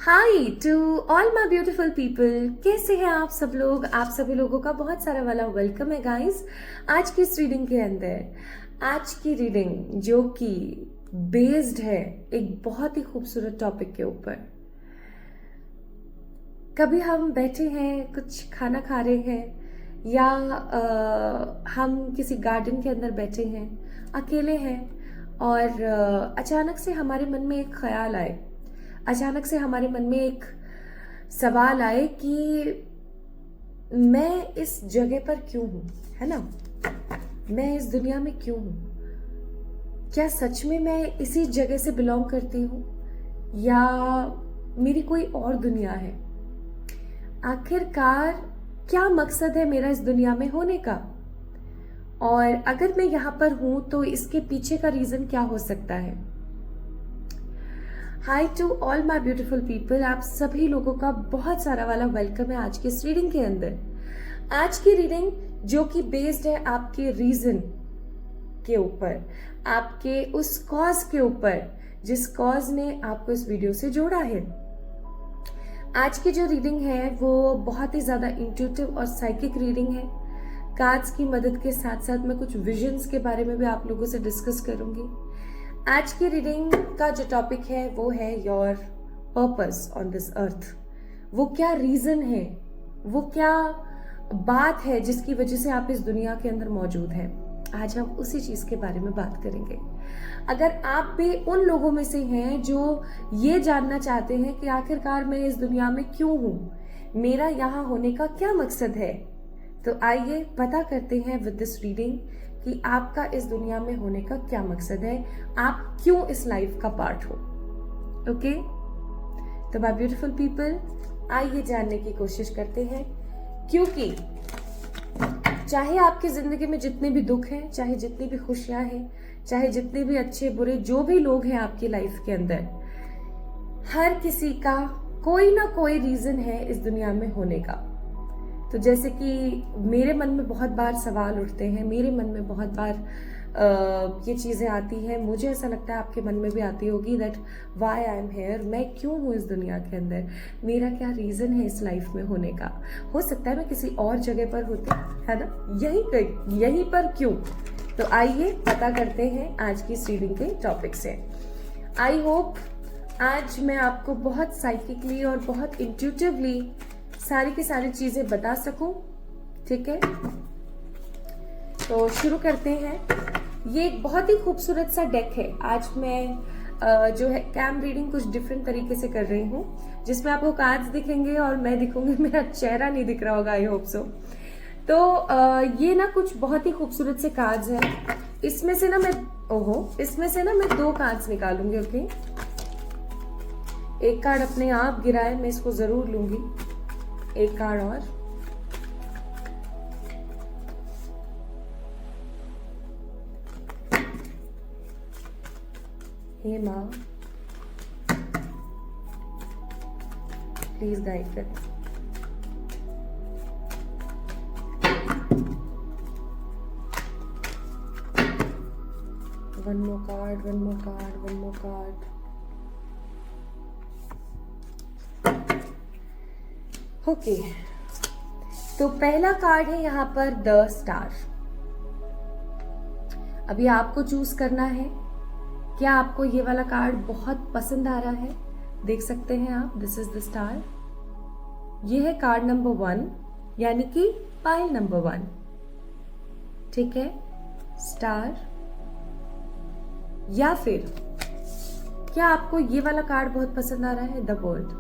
Hi to all my beautiful people. कैसे हैं आप सब लोग? आप सभी लोगों का बहुत सारा वाला वेलकम है गाइस आज की इस रीडिंग के अंदर। आज की रीडिंग जो कि बेस्ड है एक बहुत ही खूबसूरत टॉपिक के ऊपर। कभी हम बैठे हैं, कुछ खाना खा रहे हैं या हम किसी गार्डन के अंदर बैठे हैं, अकेले हैं और अचानक से हमारे मन में एक ख्याल आए, अचानक से हमारे मन में एक सवाल आए कि मैं इस जगह पर क्यों हूं, है ना? मैं इस दुनिया में क्यों हूं? क्या सच में मैं इसी जगह से बिलोंग करती हूं या मेरी कोई और दुनिया है? आखिरकार क्या मकसद है मेरा इस दुनिया में होने का? और अगर मैं यहां पर हूं तो इसके पीछे का रीजन क्या हो सकता है? Hi to all my beautiful people. आप सभी लोगों का बहुत सारा वाला वेलकम है आज की इस रीडिंग के अंदर। आज की रीडिंग जो कि बेस्ड है आपके रीजन के ऊपर, आपके उस कॉज के ऊपर जिस कॉज ने आपको इस वीडियो से जोड़ा है। आज की जो रीडिंग है वो बहुत ही ज्यादा इंट्यूटिव और साइकिक रीडिंग है। कार्ड्स की मदद के साथ साथ मैं कुछ विजन्स के बारे में भी आप लोगों से डिस्कस करूंगी। आज की रीडिंग का जो टॉपिक है वो है your purpose on this earth. वो क्या रीजन है, वो क्या बात है जिसकी वजह से आप इस दुनिया के अंदर मौजूद हैं। आज हम उसी चीज के बारे में बात करेंगे। अगर आप भी उन लोगों में से हैं जो ये जानना चाहते हैं कि आखिरकार मैं इस दुनिया में क्यों हूं, मेरा यहाँ होने का क्या मकसद है, तो आइए पता करते हैं विद दिस रीडिंग कि आपका इस दुनिया में होने का क्या मकसद है, आप क्यों इस लाइफ का पार्ट हो। ओके, तो माय ब्यूटीफुल पीपल, आइए जानने की कोशिश करते हैं। क्योंकि चाहे आपकी जिंदगी में जितने भी दुख हैं, चाहे जितनी भी खुशियां हैं, चाहे जितने भी अच्छे बुरे जो भी लोग हैं आपकी लाइफ के अंदर, हर किसी का कोई ना कोई रीजन है इस दुनिया में होने का। तो जैसे कि मेरे मन में बहुत बार सवाल उठते हैं, मेरे मन में बहुत बार ये चीजें आती हैं, मुझे ऐसा लगता है आपके मन में भी आती होगी that why I am here, मैं क्यों हूँ इस दुनिया के अंदर, मेरा क्या रीजन है इस लाइफ में होने का। हो सकता है मैं किसी और जगह पर होती, है ना, यहीं पर क्यों। तो आइए पता करते हैं आज की इस रीडिंग के टॉपिक से। आई होप आज मैं आपको बहुत साइकिकली और बहुत इंट्यूटिवली सारी की सारी चीजें बता सकूं। ठीक है, तो शुरू करते हैं। ये एक बहुत ही खूबसूरत सा डेक है। आज मैं जो है कैम रीडिंग कुछ डिफरेंट तरीके से कर रही हूँ, जिसमें आपको कार्ड्स दिखेंगे और मैं दिखूंगी, मेरा चेहरा नहीं दिख रहा होगा, आई होप सो। तो ये ना कुछ बहुत ही खूबसूरत से कार्ड्स हैं। इसमें से ना मैं 2 कार्ड्स निकालूंगी। ओके, एक कार्ड अपने आप गिरा है, मैं इसको जरूर लूंगी। एक कार्ड और, हे माँ प्लीज गाइड कर। One more card, one more card, one more card. Okay, तो पहला कार्ड है यहाँ पर द स्टार। अभी आपको चूज करना है। क्या आपको ये वाला कार्ड बहुत पसंद आ रहा है? देख सकते हैं आप, दिस इज द स्टार। ये है कार्ड नंबर 1, यानी कि पाइल नंबर 1। ठीक है, स्टार। या फिर क्या आपको ये वाला कार्ड बहुत पसंद आ रहा है? The world.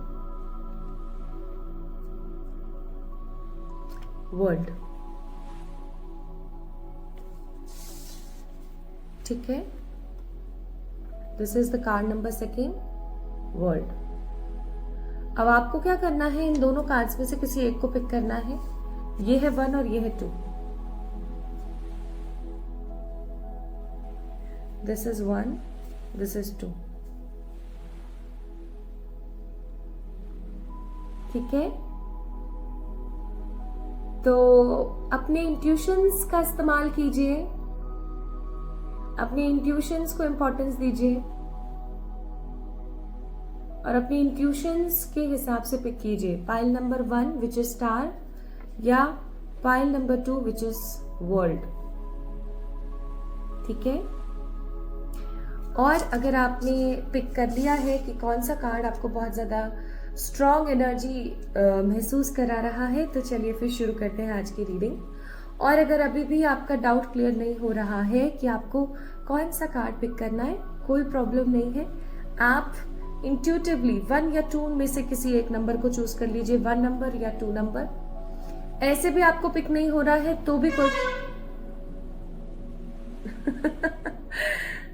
वर्ल्ड, ठीक है, this is the card number 2, world. अब आपको क्या करना है, इन दोनों कार्ड्स में से किसी एक को पिक करना है। ये है 1 और ये है 2। This is 1, this is 2। ठीक है, तो अपने इंट्यूशंस का इस्तेमाल कीजिए, अपने इंट्यूशंस को इंपॉर्टेंस दीजिए। और अपने इंट्यूशंस के हिसाब से पिक कीजिए। Pile number 1 which is star या pile number 2 which is world. ठीक है, और अगर आपने पिक कर लिया है कि कौन सा कार्ड आपको बहुत ज्यादा स्ट्रॉन्ग एनर्जी महसूस करा रहा है, तो चलिए फिर शुरू करते हैं आज की रीडिंग। और अगर अभी भी आपका डाउट क्लियर नहीं हो रहा है कि आपको कौन सा कार्ड पिक करना है, कोई प्रॉब्लम नहीं है। आप इंट्यूटिवली 1 या 2 में से किसी एक नंबर को चूज कर लीजिए, 1 नंबर या 2 नंबर। ऐसे भी आपको पिक नहीं हो रहा है तो भी कोई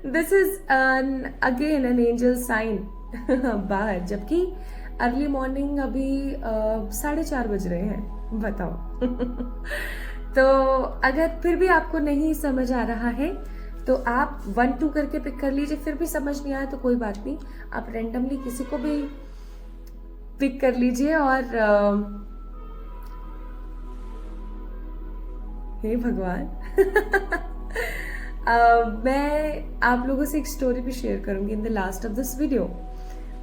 this is again an angel sign बाहर, जबकि अर्ली मॉर्निंग अभी 4:30 बज रहे हैं, बताओ। तो अगर फिर भी आपको नहीं समझ आ रहा है तो आप 1 2 करके पिक कर लीजिए। फिर भी समझ नहीं आया तो कोई बात नहीं, आप रेंडमली किसी को भी पिक कर लीजिए। और हे भगवान मैं आप लोगों से एक स्टोरी भी शेयर करूंगी इन the last of this video.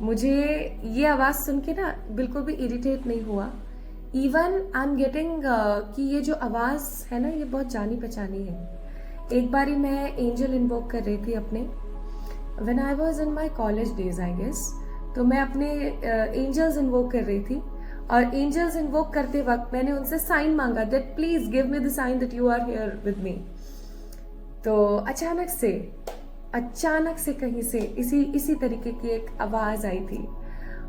मुझे ये आवाज सुन के ना बिल्कुल भी इरिटेट नहीं हुआ। इवन आई एम गेटिंग कि ये जो आवाज है ना, ये बहुत जानी पहचानी है। एक बारी मैं एंजल इन्वोक कर रही थी अपने, when I was in my college days I guess. तो मैं अपने एंजल्स इन्वोक कर रही थी, और एंजल्स इन्वोक करते वक्त मैंने उनसे साइन मांगा that please give me the sign that you are here with me. तो अचानक से कहीं से इसी तरीके की एक आवाज आई थी,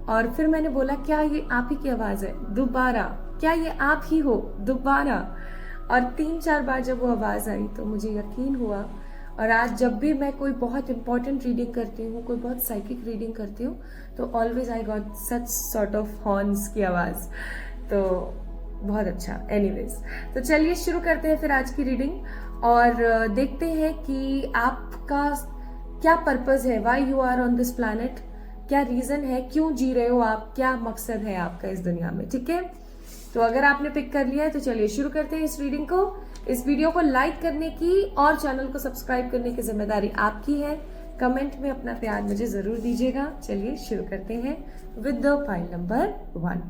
और फिर मैंने बोला क्या ये आप ही की आवाज है? दोबारा, क्या ये आप ही हो? दोबारा। और 3-4 बार जब वो आवाज आई तो मुझे यकीन हुआ। और आज जब भी मैं कोई बहुत इंपॉर्टेंट रीडिंग करती हूँ, कोई बहुत साइकिक रीडिंग करती हूँ, तो always I got such sort of horns की आवाज। तो बहुत अच्छा। एनीवेज, तो चलिए शुरू करते हैं फिर आज की रीडिंग और देखते हैं कि आपका क्या पर्पस है, why you are on this planet, क्या रीजन है, क्यों जी रहे हो आप, क्या मकसद है आपका इस दुनिया में। ठीक है, तो अगर आपने पिक कर लिया है तो चलिए शुरू करते हैं इस रीडिंग को। इस वीडियो को लाइक करने की और चैनल को सब्सक्राइब करने की जिम्मेदारी आपकी है। कमेंट में अपना प्यार मुझे जरूर दीजिएगा। चलिए शुरू करते हैं with the pile number 1।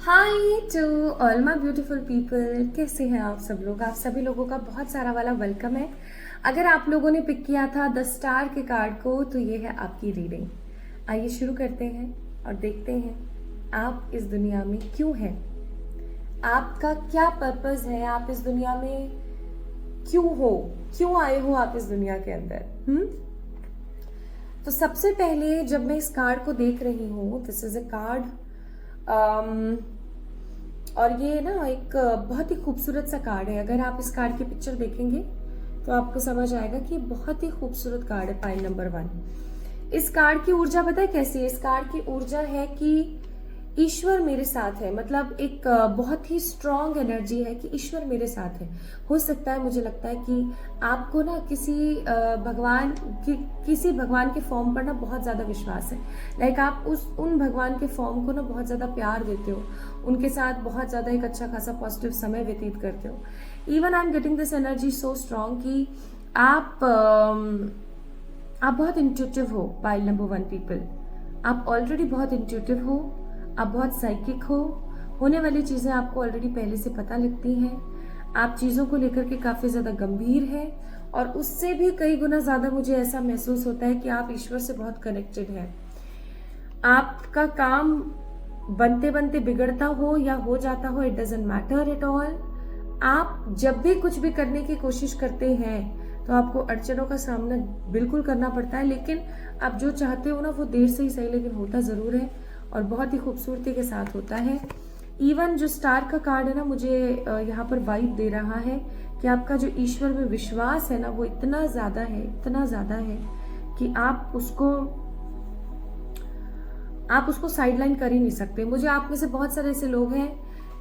Hi to all my beautiful people, कैसे हैं आप सब लोग? आप सभी लोगों का बहुत सारा वाला वेलकम है। अगर आप लोगों ने पिक किया था द स्टार के कार्ड को, तो ये है आपकी रीडिंग। आइए शुरू करते हैं और देखते हैं आप इस दुनिया में क्यों हैं, आपका क्या पर्पस है, आप इस दुनिया में क्यों हो, क्यों आए हो आप इस दुनिया के अंदर। तो सबसे पहले जब मैं इस कार्ड को देख रही हूँ, दिस इज अ कार्ड, और ये ना एक बहुत ही खूबसूरत सा कार्ड है। अगर आप इस कार्ड की पिक्चर देखेंगे तो आपको समझ आएगा कि बहुत ही खूबसूरत कार्ड है पाइल नंबर 1। इस कार्ड की ऊर्जा पता है कैसी है? इस कार्ड की ऊर्जा है कि ईश्वर मेरे साथ है। मतलब एक बहुत ही स्ट्रॉन्ग एनर्जी है कि ईश्वर मेरे साथ है। हो सकता है, मुझे लगता है कि आपको ना किसी भगवान के फॉर्म पर ना बहुत ज्यादा विश्वास है। लाइक आप उन भगवान के फॉर्म को ना बहुत ज्यादा प्यार देते हो, उनके साथ बहुत ज्यादा एक अच्छा खासा पॉजिटिव समय व्यतीत करते हो। Even I am getting this energy so strong कि आप बहुत इंट्यूटिव हो पाइल नंबर 1 पीपल। आप ऑलरेडी बहुत इंट्यूटिव हो, आप बहुत साइकिक हो, होने वाली चीजें आपको ऑलरेडी पहले से पता लगती हैं। आप चीजों को लेकर के काफी ज्यादा गंभीर हैं, और उससे भी कई गुना ज्यादा मुझे ऐसा महसूस होता है कि आप ईश्वर से बहुत कनेक्टेड हैं। आपका काम बनते बनते बिगड़ता हो या हो जाता हो, it doesn't matter at all. आप जब भी कुछ भी करने की कोशिश करते हैं तो आपको अड़चनों का सामना बिल्कुल करना पड़ता है, लेकिन आप जो चाहते हो ना वो देर से ही सही लेकिन होता जरूर है, और बहुत ही खूबसूरती के साथ होता है। इवन जो स्टार का कार्ड है ना, मुझे यहाँ पर वाइब दे रहा है कि आपका जो ईश्वर में विश्वास है ना, वो इतना ज्यादा है कि आप उसको साइडलाइन कर ही नहीं सकते। मुझे आप में से बहुत सारे ऐसे लोग हैं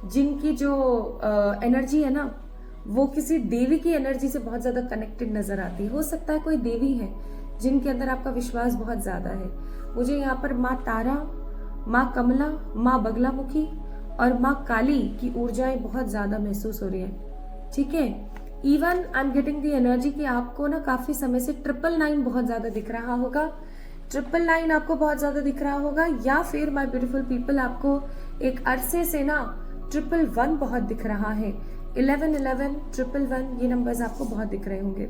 जिनकी जो एनर्जी है ना, वो किसी देवी की एनर्जी से बहुत ज्यादा कनेक्टेड नजर आती है। हो सकता है कोई देवी है जिनके अंदर आपका विश्वास बहुत ज्यादा है। मुझे यहाँ पर माँ तारा, माँ कमला, माँ बगलामुखी और माँ काली की ऊर्जाएं बहुत ज्यादा महसूस हो रही है। ठीक है, even I am getting the energy कि आपको ना काफी समय से 999 बहुत ज्यादा दिख रहा होगा। 999 आपको बहुत ज्यादा दिख रहा होगा, या फिर माय ब्यूटीफुल पीपल आपको एक अरसे से ना 111 बहुत दिख रहा है। 1111 111 ये नंबर्स आपको बहुत दिख रहे होंगे।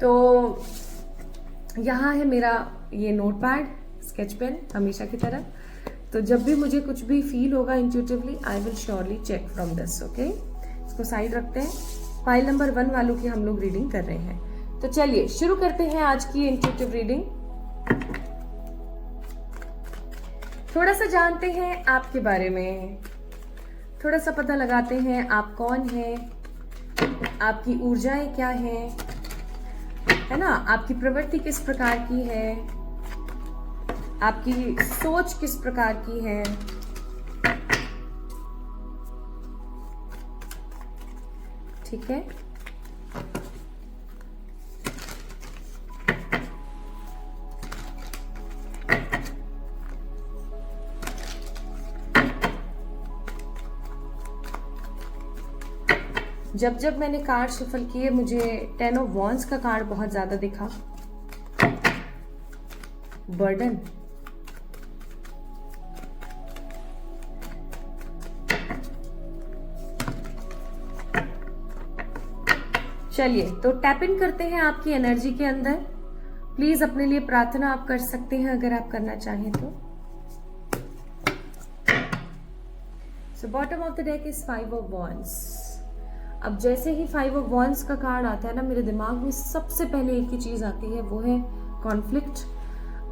तो यहाँ है मेरा ये नोट पैड, स्केच पेन हमेशा की तरह। तो जब भी मुझे कुछ भी फील होगा intuitively, I will surely check from this. Okay, इसको साइड रखते हैं। फाइल नंबर 1 वालों की हम लोग रीडिंग कर रहे हैं। तो चलिए शुरू करते हैं आज की इंट्यूटिव रीडिंग। थोड़ा सा जानते हैं आपके बारे में, थोड़ा सा पता लगाते हैं आप कौन हैं, आपकी ऊर्जाएं क्या हैं, है ना, आपकी प्रवृत्ति किस प्रकार की है, आपकी सोच किस प्रकार की है। ठीक है, जब जब मैंने कार्ड शफल किए मुझे 10 ऑफ वॉन्ड्स का कार्ड बहुत ज्यादा दिखा। बर्डन, चलिए तो टैप इन करते हैं आपकी एनर्जी के अंदर। प्लीज अपने लिए प्रार्थना आप कर सकते हैं अगर आप करना चाहें तो। So bottom of the deck is 5 of wands. अब जैसे ही 5 ऑफ वॉन्ड्स का कार्ड आता है ना, मेरे दिमाग में सबसे पहले एक ही चीज आती है, वो है कॉन्फ्लिक्ट।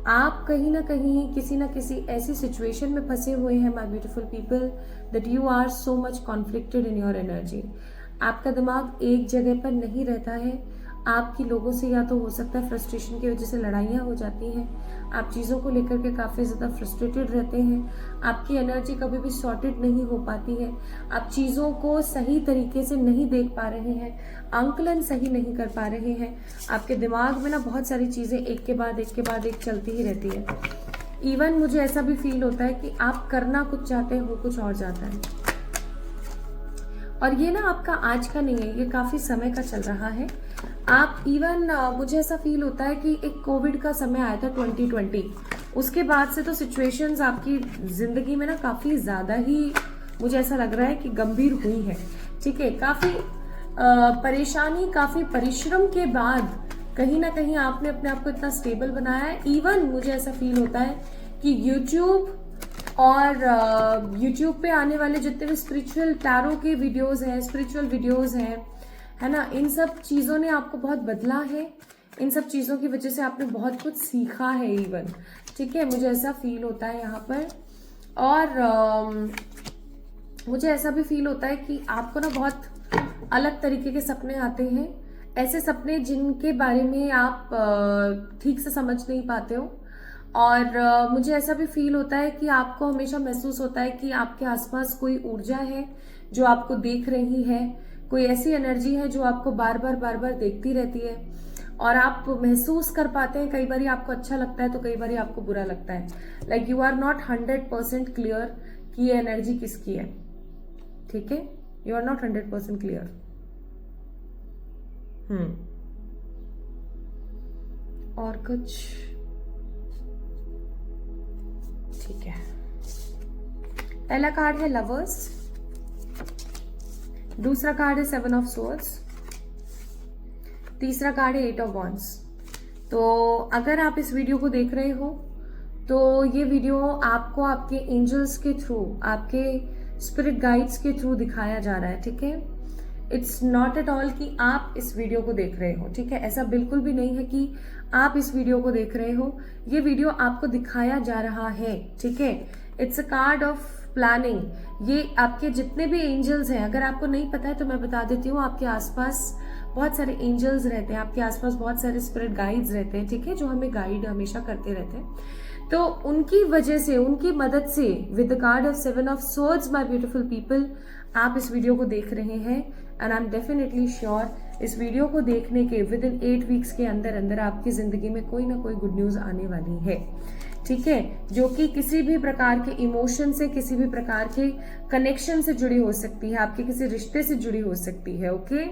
आप कहीं ना कहीं किसी ना किसी ऐसी सिचुएशन में फंसे हुए हैं my beautiful people, that you are so much conflicted in your energy. आपका दिमाग एक जगह पर नहीं रहता है। आपकी लोगों से या तो हो सकता है फ्रस्ट्रेशन की वजह से लड़ाइयाँ हो जाती हैं, आप चीज़ों को लेकर के काफ़ी ज़्यादा फ्रस्ट्रेटेड रहते हैं, आपकी एनर्जी कभी भी सॉर्टेड नहीं हो पाती है, आप चीज़ों को सही तरीके से नहीं देख पा रहे हैं, आंकलन सही नहीं कर पा रहे हैं, आपके दिमाग में ना बहुत सारी चीज़ें एक के बाद एक चलती ही रहती है। इवन मुझे ऐसा भी फील होता है कि आप करना कुछ चाहते हो, कुछ और जाता है। और ये ना आपका आज का नहीं है, ये काफी समय का चल रहा है। आप इवन मुझे ऐसा फील होता है कि एक कोविड का समय आया था 2020, उसके बाद से तो सिचुएशंस आपकी जिंदगी में ना काफी ज्यादा ही मुझे ऐसा लग रहा है कि गंभीर हुई है। ठीक है, काफी परेशानी, काफी परिश्रम के बाद कहीं ना कहीं आपने अपने आप को इतना स्टेबल बनाया है। इवन मुझे ऐसा फील होता है कि यूट्यूब और YouTube पे आने वाले जितने भी स्पिरिचुअल टैरो के वीडियोस हैं, स्पिरिचुअल वीडियोस हैं, है ना, इन सब चीज़ों ने आपको बहुत बदला है। इन सब चीज़ों की वजह से आपने बहुत कुछ सीखा है इवन। ठीक है, मुझे ऐसा फील होता है यहाँ पर। और मुझे ऐसा भी फील होता है कि आपको ना बहुत अलग तरीके के सपने आते हैं, ऐसे सपने जिनके बारे में आप ठीक से समझ नहीं पाते हो। और मुझे ऐसा भी फील होता है कि आपको हमेशा महसूस होता है कि आपके आसपास कोई ऊर्जा है जो आपको देख रही है, कोई ऐसी एनर्जी है जो आपको बार बार देखती रहती है, और आप महसूस कर पाते हैं। कई बार आपको अच्छा लगता है तो कई बार आपको बुरा लगता है। Like you are not 100% clear कि ये एनर्जी किसकी है। ठीक है, यू आर नॉट 100% क्लियर। और कुछ, ठीक है। पहला कार्ड है लवर्स, दूसरा कार्ड है 7 ऑफ सोर्ड्स, तीसरा कार्ड है 8 ऑफ वॉन्ड्स। तो अगर आप इस वीडियो को देख रहे हो तो ये वीडियो आपको आपके एंजल्स के थ्रू, आपके स्पिरिट गाइड्स के थ्रू दिखाया जा रहा है। ठीक है, इट्स नॉट एट ऑल कि आप इस वीडियो को देख रहे हो। ठीक है, ऐसा बिल्कुल भी नहीं है कि आप इस वीडियो को देख रहे हो, ये वीडियो आपको दिखाया जा रहा है। ठीक है, it's a card of planning. ये आपके जितने भी एंजल्स हैं, अगर आपको नहीं पता है तो मैं बता देती हूँ, आपके आसपास बहुत सारे एंजल्स रहते हैं, आपके आसपास बहुत सारे स्पिरिट गाइड्स रहते हैं। ठीक है, जो हमें गाइड हमेशा करते रहते हैं। तो उनकी वजह से, उनकी मदद से, with the card of 7 of swords my beautiful people, आप इस वीडियो को देख रहे हैं। And I am definitely sure इस वीडियो को देखने के विद इन 8 वीक्स के अंदर अंदर आपकी जिंदगी में कोई ना कोई गुड न्यूज आने वाली है। ठीक है, जो कि किसी भी प्रकार के इमोशन से, किसी भी प्रकार के कनेक्शन से जुड़ी हो सकती है, आपके किसी रिश्ते से जुड़ी हो सकती है। ओके,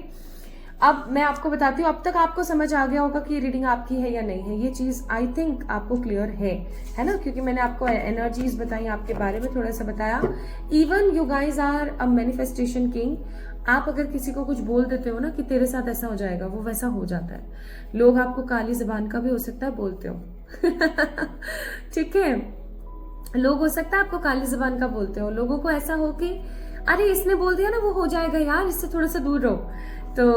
अब मैं आपको बताती हूँ, अब तक आपको समझ आ गया होगा कि ये रीडिंग आपकी है या नहीं है। ये चीज आई थिंक आपको क्लियर है ना, क्योंकि मैंने आपको एनर्जीज बताई, आपके बारे में थोड़ा सा बताया। Even you guys are a manifestation king. आप अगर किसी को कुछ बोल देते हो ना कि तेरे साथ ऐसा हो जाएगा, वो वैसा हो जाता है। लोग आपको काली जबान का भी हो सकता है बोलते हो ठीक है, लोग हो सकता है आपको काली जबान का बोलते हो। लोगों को ऐसा हो कि अरे इसने बोल दिया ना वो हो जाएगा यार, इससे थोड़ा सा दूर रहो। तो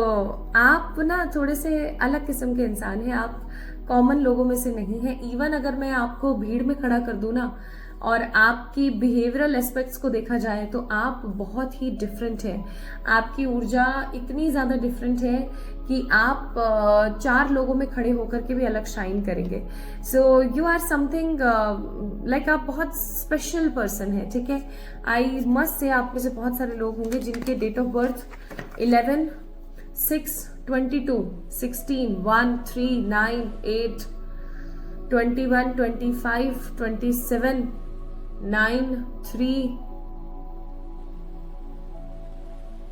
आप ना थोड़े से अलग किस्म के इंसान हैं, आप कॉमन लोगों में से नहीं है। इवन अगर मैं आपको भीड़ में खड़ा कर दूं ना और आपकी बिहेवियरल एस्पेक्ट्स को देखा जाए तो आप बहुत ही डिफरेंट है। आपकी ऊर्जा इतनी ज्यादा डिफरेंट है कि आप 4 लोगों में खड़े होकर के भी अलग शाइन करेंगे। So you are something like आप बहुत स्पेशल पर्सन है, ठीक है। आई मस्ट से आप में से बहुत सारे लोग होंगे जिनके डेट ऑफ बर्थ 11, 6, 22, 16, 1, 3, 9, 8, 21, 25, 27, 9, 3,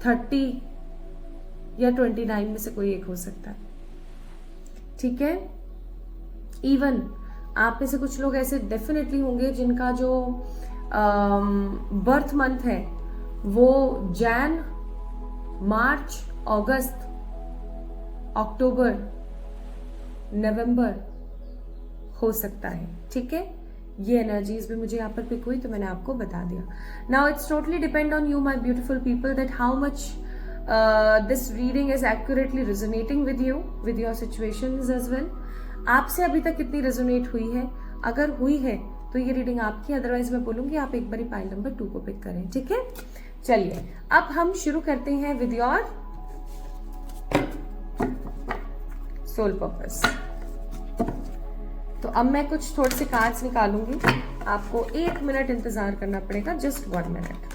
30 या 29 में से कोई एक हो सकता है, ठीक है। इवन आप में से कुछ लोग ऐसे डेफिनेटली होंगे जिनका जो बर्थ मंथ है वो जैन, मार्च, अगस्त, अक्टूबर, नवंबर हो सकता है, ठीक है। ये एनर्जीज भी मुझे यहाँ पर पिक हुई तो मैंने आपको बता दिया। Now it's totally depend on you my beautiful people that how much this reading is accurately resonating with you, with your situations as well. आपसे अभी तक कितनी रेजोनेट हुई है, अगर हुई है तो ये रीडिंग आपकी, अदरवाइज मैं बोलूंगी आप एक बारी पाइल नंबर 2 को पिक करें, ठीक है। चलिए अब हम शुरू करते हैं विद योर सोल पर्पस। तो अब मैं कुछ थोड़े से कार्ड्स निकालूंगी, आपको 1 मिनट इंतजार करना पड़ेगा, जस्ट 1 मिनट।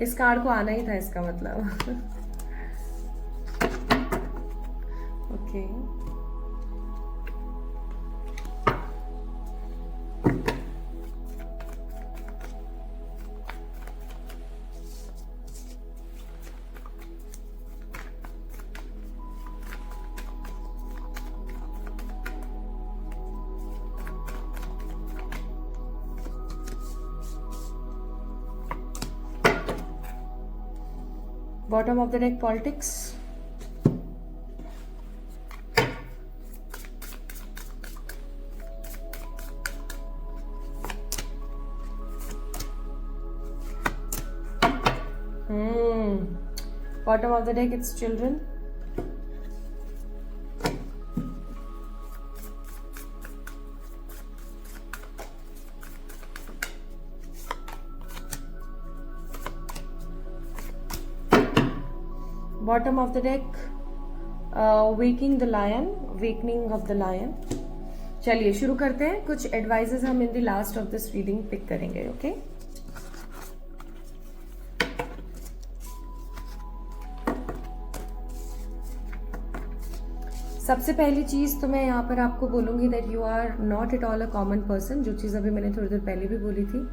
इस कार्ड को आना ही था, इसका मतलब okay. Bottom of the deck, politics. Bottom of the deck, it's children. Bottom of the deck, waking the lion, wakening of the lion. चलिए शुरू करते हैं। कुछ एडवाइजेस हम in the last of this reading pick करेंगे, okay. सबसे पहली चीज तो मैं यहाँ पर आपको बोलूंगी that you are not at all a common person, जो चीज अभी मैंने थोड़ी देर पहले भी बोली थी।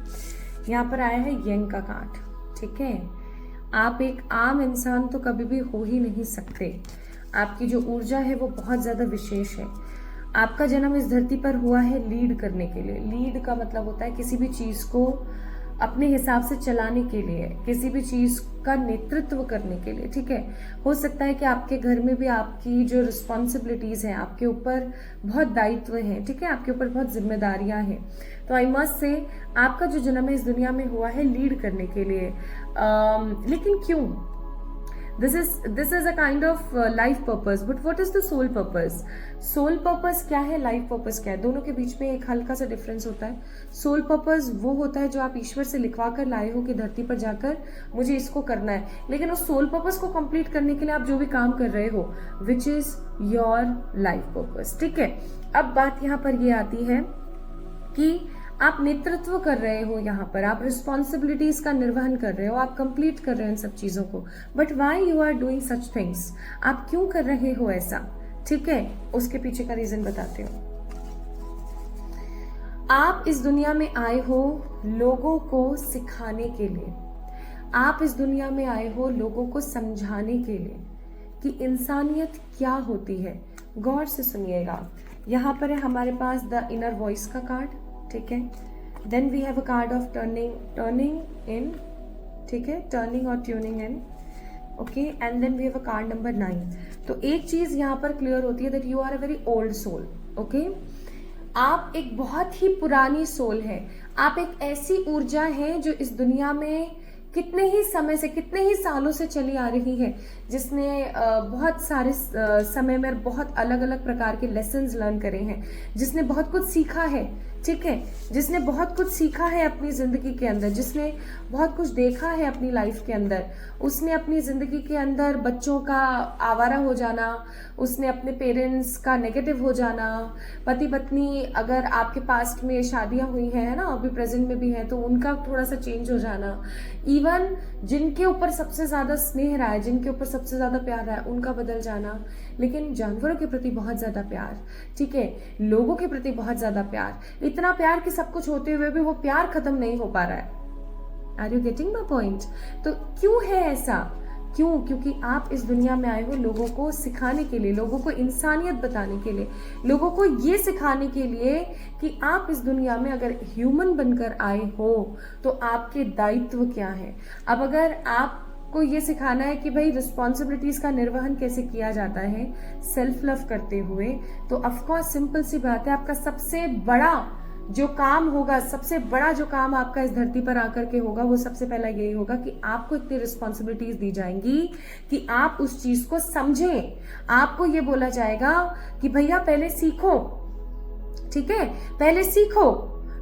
यहाँ पर आया है यंग का कार्ड, ठीक है। आप एक आम इंसान तो कभी भी हो ही नहीं सकते। आपकी जो ऊर्जा है वो बहुत ज्यादा विशेष है। आपका जन्म इस धरती पर हुआ है लीड करने के लिए। लीड का मतलब होता है किसी भी चीज को अपने हिसाब से चलाने के लिए, किसी भी चीज का नेतृत्व करने के लिए, ठीक है। हो सकता है कि आपके घर में भी आपकी जो रिस्पॉन्सिबिलिटीज हैं, आपके ऊपर बहुत दायित्व हैं, ठीक है, आपके ऊपर बहुत जिम्मेदारियां हैं। तो आई मस्ट से आपका जो जन्म है इस दुनिया में हुआ है लीड करने के लिए। लेकिन क्यों? This is a kind of life purpose, but what is the soul purpose? Soul purpose क्या है, लाइफ पर्पस क्या है? दोनों के बीच में एक हल्का सा डिफरेंस होता है। सोल पर्पस वो होता है जो आप ईश्वर से लिखवा कर लाए हो कि धरती पर जाकर मुझे इसको करना है, लेकिन उस सोल पर्पस को कंप्लीट करने के लिए आप जो भी काम कर रहे हो, which is your life purpose, ठीक है। अब बात यहाँ पर ये आती है कि आप नेतृत्व कर रहे हो, यहाँ पर आप रिस्पॉन्सिबिलिटीज का निर्वहन कर रहे हो, आप कंप्लीट कर रहे हो इन सब चीजों को, but why you are doing such things, आप क्यों कर रहे हो ऐसा, ठीक है, उसके पीछे का रीजन बताते हो। आप इस दुनिया में आए हो लोगों को सिखाने के लिए, आप इस दुनिया में आए हो लोगों को समझाने के लिए कि इंसानियत क्या होती है। गौर से सुनिएगा, यहाँ पर है हमारे पास द इनर वॉइस का कार्ड, ठीक है, then we have a card of turning in, ठीक है, टर्निंग और tuning in, okay, and then we have a card number 9। तो एक चीज यहाँ पर क्लियर होती है that you are a very old soul, okay, आप एक बहुत ही पुरानी सोल है, आप एक ऐसी ऊर्जा है जो इस दुनिया में कितने ही समय से, कितने ही सालों से चली आ रही है, जिसने बहुत सारे समय में बहुत अलग अलग प्रकार के लेसन्स लर्न करे हैं, जिसने बहुत कुछ सीखा है, ठीक है, जिसने बहुत कुछ सीखा है अपनी जिंदगी के अंदर, जिसने बहुत कुछ देखा है अपनी लाइफ के अंदर, उसने अपनी जिंदगी के अंदर बच्चों का आवारा हो जाना, उसने अपने पेरेंट्स का नेगेटिव हो जाना, पति पत्नी अगर आपके पास्ट में शादियां हुई हैं, है ना, अभी प्रेजेंट में भी हैं, तो उनका थोड़ा सा चेंज हो जाना, इवन जिनके ऊपर सबसे ज्यादा स्नेह रहा है, जिनके ऊपर सबसे ज्यादा प्यार रहा है, उनका बदल जाना, लेकिन जानवरों के प्रति बहुत ज्यादा प्यार, ठीक है, लोगों के प्रति बहुत ज्यादा प्यार, इतना प्यार कि सब कुछ होते हुए भी वो प्यार खत्म नहीं हो पा रहा है। Are you getting my point? तो क्यों है ऐसा? क्यों? क्योंकि आप इस दुनिया में आए हो लोगों को सिखाने के लिए, लोगों को इंसानियत बताने के लिए, लोगों को ये सिखाने के लिए कि आप इस दुनिया में अगर ह्यूमन बनकर आए हो तो आपके दायित्व क्या है। अब अगर आपको ये सिखाना है कि भाई रिस्पॉन्सिबिलिटीज का निर्वहन कैसे किया जाता है सेल्फ लव करते हुए, तो ऑफकोर्स सिंपल सी बात है, आपका सबसे बड़ा जो काम होगा, सबसे बड़ा जो काम आपका इस धरती पर आकर के होगा, वो सबसे पहला यही होगा कि आपको इतनी रिस्पॉन्सिबिलिटीज दी जाएंगी कि आप उस चीज को समझें। आपको ये बोला जाएगा कि भैया पहले सीखो, ठीक है, पहले सीखो,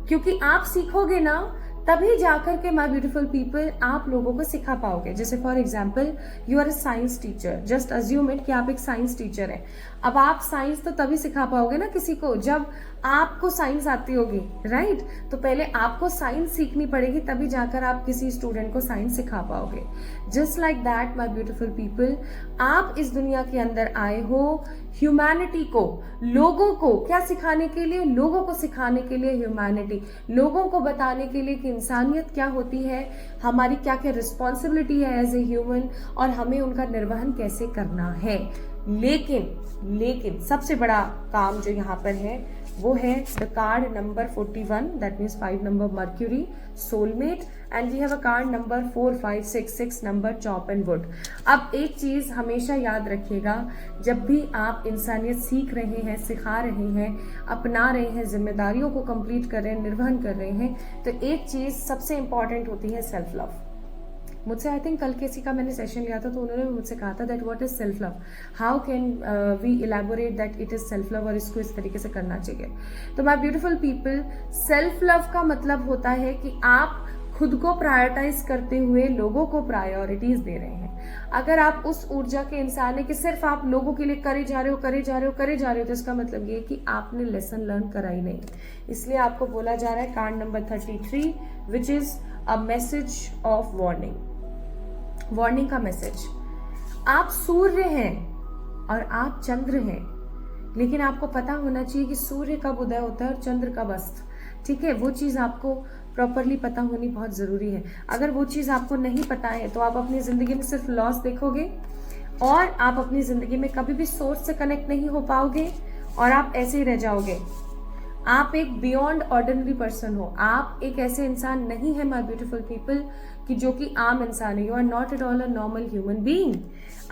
क्योंकि आप सीखोगे ना तभी जाकर के माय ब्यूटीफुल पीपल आप लोगों को सिखा पाओगे। जैसे for example you are a science teacher, just assume it कि आप एक साइंस टीचर हैं। अब आप साइंस तो तभी सिखा पाओगे ना किसी को जब आपको साइंस आती होगी, राइट? तो पहले आपको साइंस सीखनी पड़ेगी, तभी जाकर आप किसी स्टूडेंट को साइंस सिखा पाओगे। Just like that my beautiful people, आप इस दुनिया के अंदर आए हो ह्यूमैनिटी को, लोगों को क्या सिखाने के लिए? लोगों को सिखाने के लिए ह्यूमैनिटी, लोगों को बताने के लिए कि इंसानियत क्या होती है, हमारी क्या क्या रिस्पॉन्सिबिलिटी है एज ए ह्यूमन, और हमें उनका निर्वहन कैसे करना है। लेकिन सबसे बड़ा काम जो यहाँ पर है वो है the card number 41, that means 5 number mercury, soulmate, and we have a card number 4, 5, 6 number chop and wood. अब एक चीज हमेशा याद रखिएगा, जब भी आप इंसानियत सीख रहे हैं, सिखा रहे हैं, अपना रहे हैं, जिम्मेदारियों को कंप्लीट कर रहे हैं, निर्वहन कर रहे हैं, तो एक चीज सबसे इंपॉर्टेंट होती है सेल्फ लव। मुझसे आई थिंक कल किसी का मैंने सेशन लिया था तो उन्होंने मुझसे कहा था that what is self love, how can we elaborate that it is self love, और इसको इस तरीके से करना चाहिए। तो my beautiful people, self love का मतलब होता है कि आप खुद को प्रायोरिटाइज करते हुए लोगों को प्रायोरिटीज दे रहे हैं। अगर आप उस ऊर्जा के इंसान है कि सिर्फ आप लोगों के लिए करे जा रहे हो, तो इसका मतलब ये कि आपने लेसन लर्न करा ही नहीं। इसलिए आपको बोला जा रहा है card number 33 which is a message of warning का मैसेज। आप सूर्य हैं और आप चंद्र हैं, लेकिन आपको पता होना चाहिए कि सूर्य कब उदय होता है और चंद्र कब अस्त, ठीक है, वो चीज आपको प्रॉपरली पता होनी बहुत जरूरी है। अगर वो चीज आपको नहीं पता है तो आप अपनी जिंदगी में सिर्फ लॉस देखोगे और आप अपनी जिंदगी में कभी भी सोर्स से कनेक्ट नहीं हो पाओगे और आप ऐसे ही रह जाओगे। आप एक बियॉन्ड ऑर्डिनरी पर्सन हो, आप एक ऐसे इंसान नहीं है माय ब्यूटीफुल पीपल कि जो कि आम इंसान है। You are not at all a normal human being.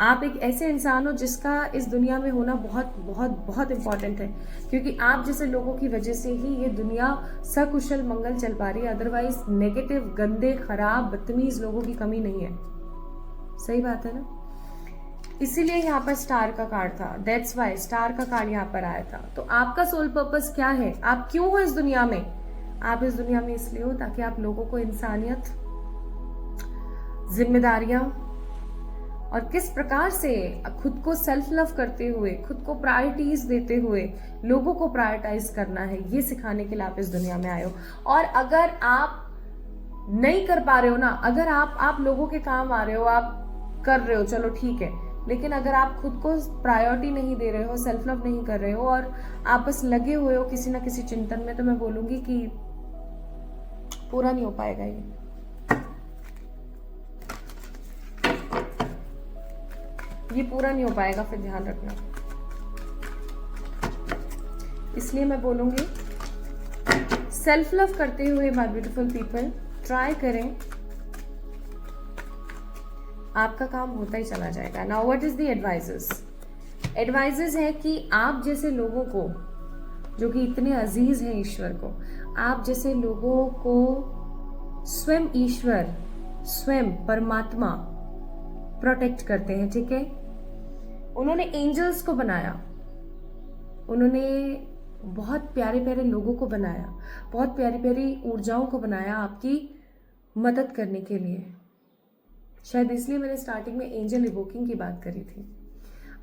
आप एक ऐसे इंसान हो जिसका इस दुनिया में होना बहुत बहुत बहुत इंपॉर्टेंट है, क्योंकि आप जैसे लोगों की वजह से ही ये दुनिया सकुशल मंगल चल पा रही है। अदरवाइज नेगेटिव, गंदे, खराब, बदतमीज लोगों की कमी नहीं है। सही बात है ना? इसीलिए यहाँ पर स्टार का कार्ड था, दैट्स वाई स्टार का कार्ड यहाँ पर आया था। तो आपका सोल पर्पस क्या है? आप क्यों हो इस दुनिया में? आप इस दुनिया में इसलिए हो ताकि आप लोगों को इंसानियत, जिम्मेदारियां और किस प्रकार से खुद को सेल्फ लव करते हुए, खुद को प्रायोरिटीज देते हुए लोगों को प्रायोरिटाइज करना है, ये सिखाने के लिए आप इस दुनिया में आए हो। और अगर आप नहीं कर पा रहे हो ना, अगर आप लोगों के काम आ रहे हो, आप कर रहे हो, चलो ठीक है, लेकिन अगर आप खुद को प्रायोरिटी नहीं दे रहे हो, सेल्फ लव नहीं कर रहे हो और आप बस लगे हुए हो किसी ना किसी चिंतन में, तो मैं बोलूंगी कि पूरा नहीं हो पाएगा ये पूरा नहीं हो पाएगा, फिर ध्यान रखना। इसलिए मैं बोलूंगी सेल्फ लव करते हुए माय ब्यूटीफुल पीपल ट्राई करें, आपका काम होता ही चला जाएगा। Now what is the advises? Advises है कि आप जैसे लोगों को, जो कि इतने अजीज हैं ईश्वर को, आप जैसे लोगों को स्वयं ईश्वर, स्वयं परमात्मा प्रोटेक्ट करते हैं, ठीक है? उन्होंने एंजल्स को बनाया, उन्होंने बहुत प्यारे प्यारे लोगों को बनाया, बहुत प्यारी प्यारी ऊर्जाओं को बनाया आपकी मदद करने के लिए। शायद इसलिए मैंने स्टार्टिंग में एंजल इवोकिंग की बात करी थी।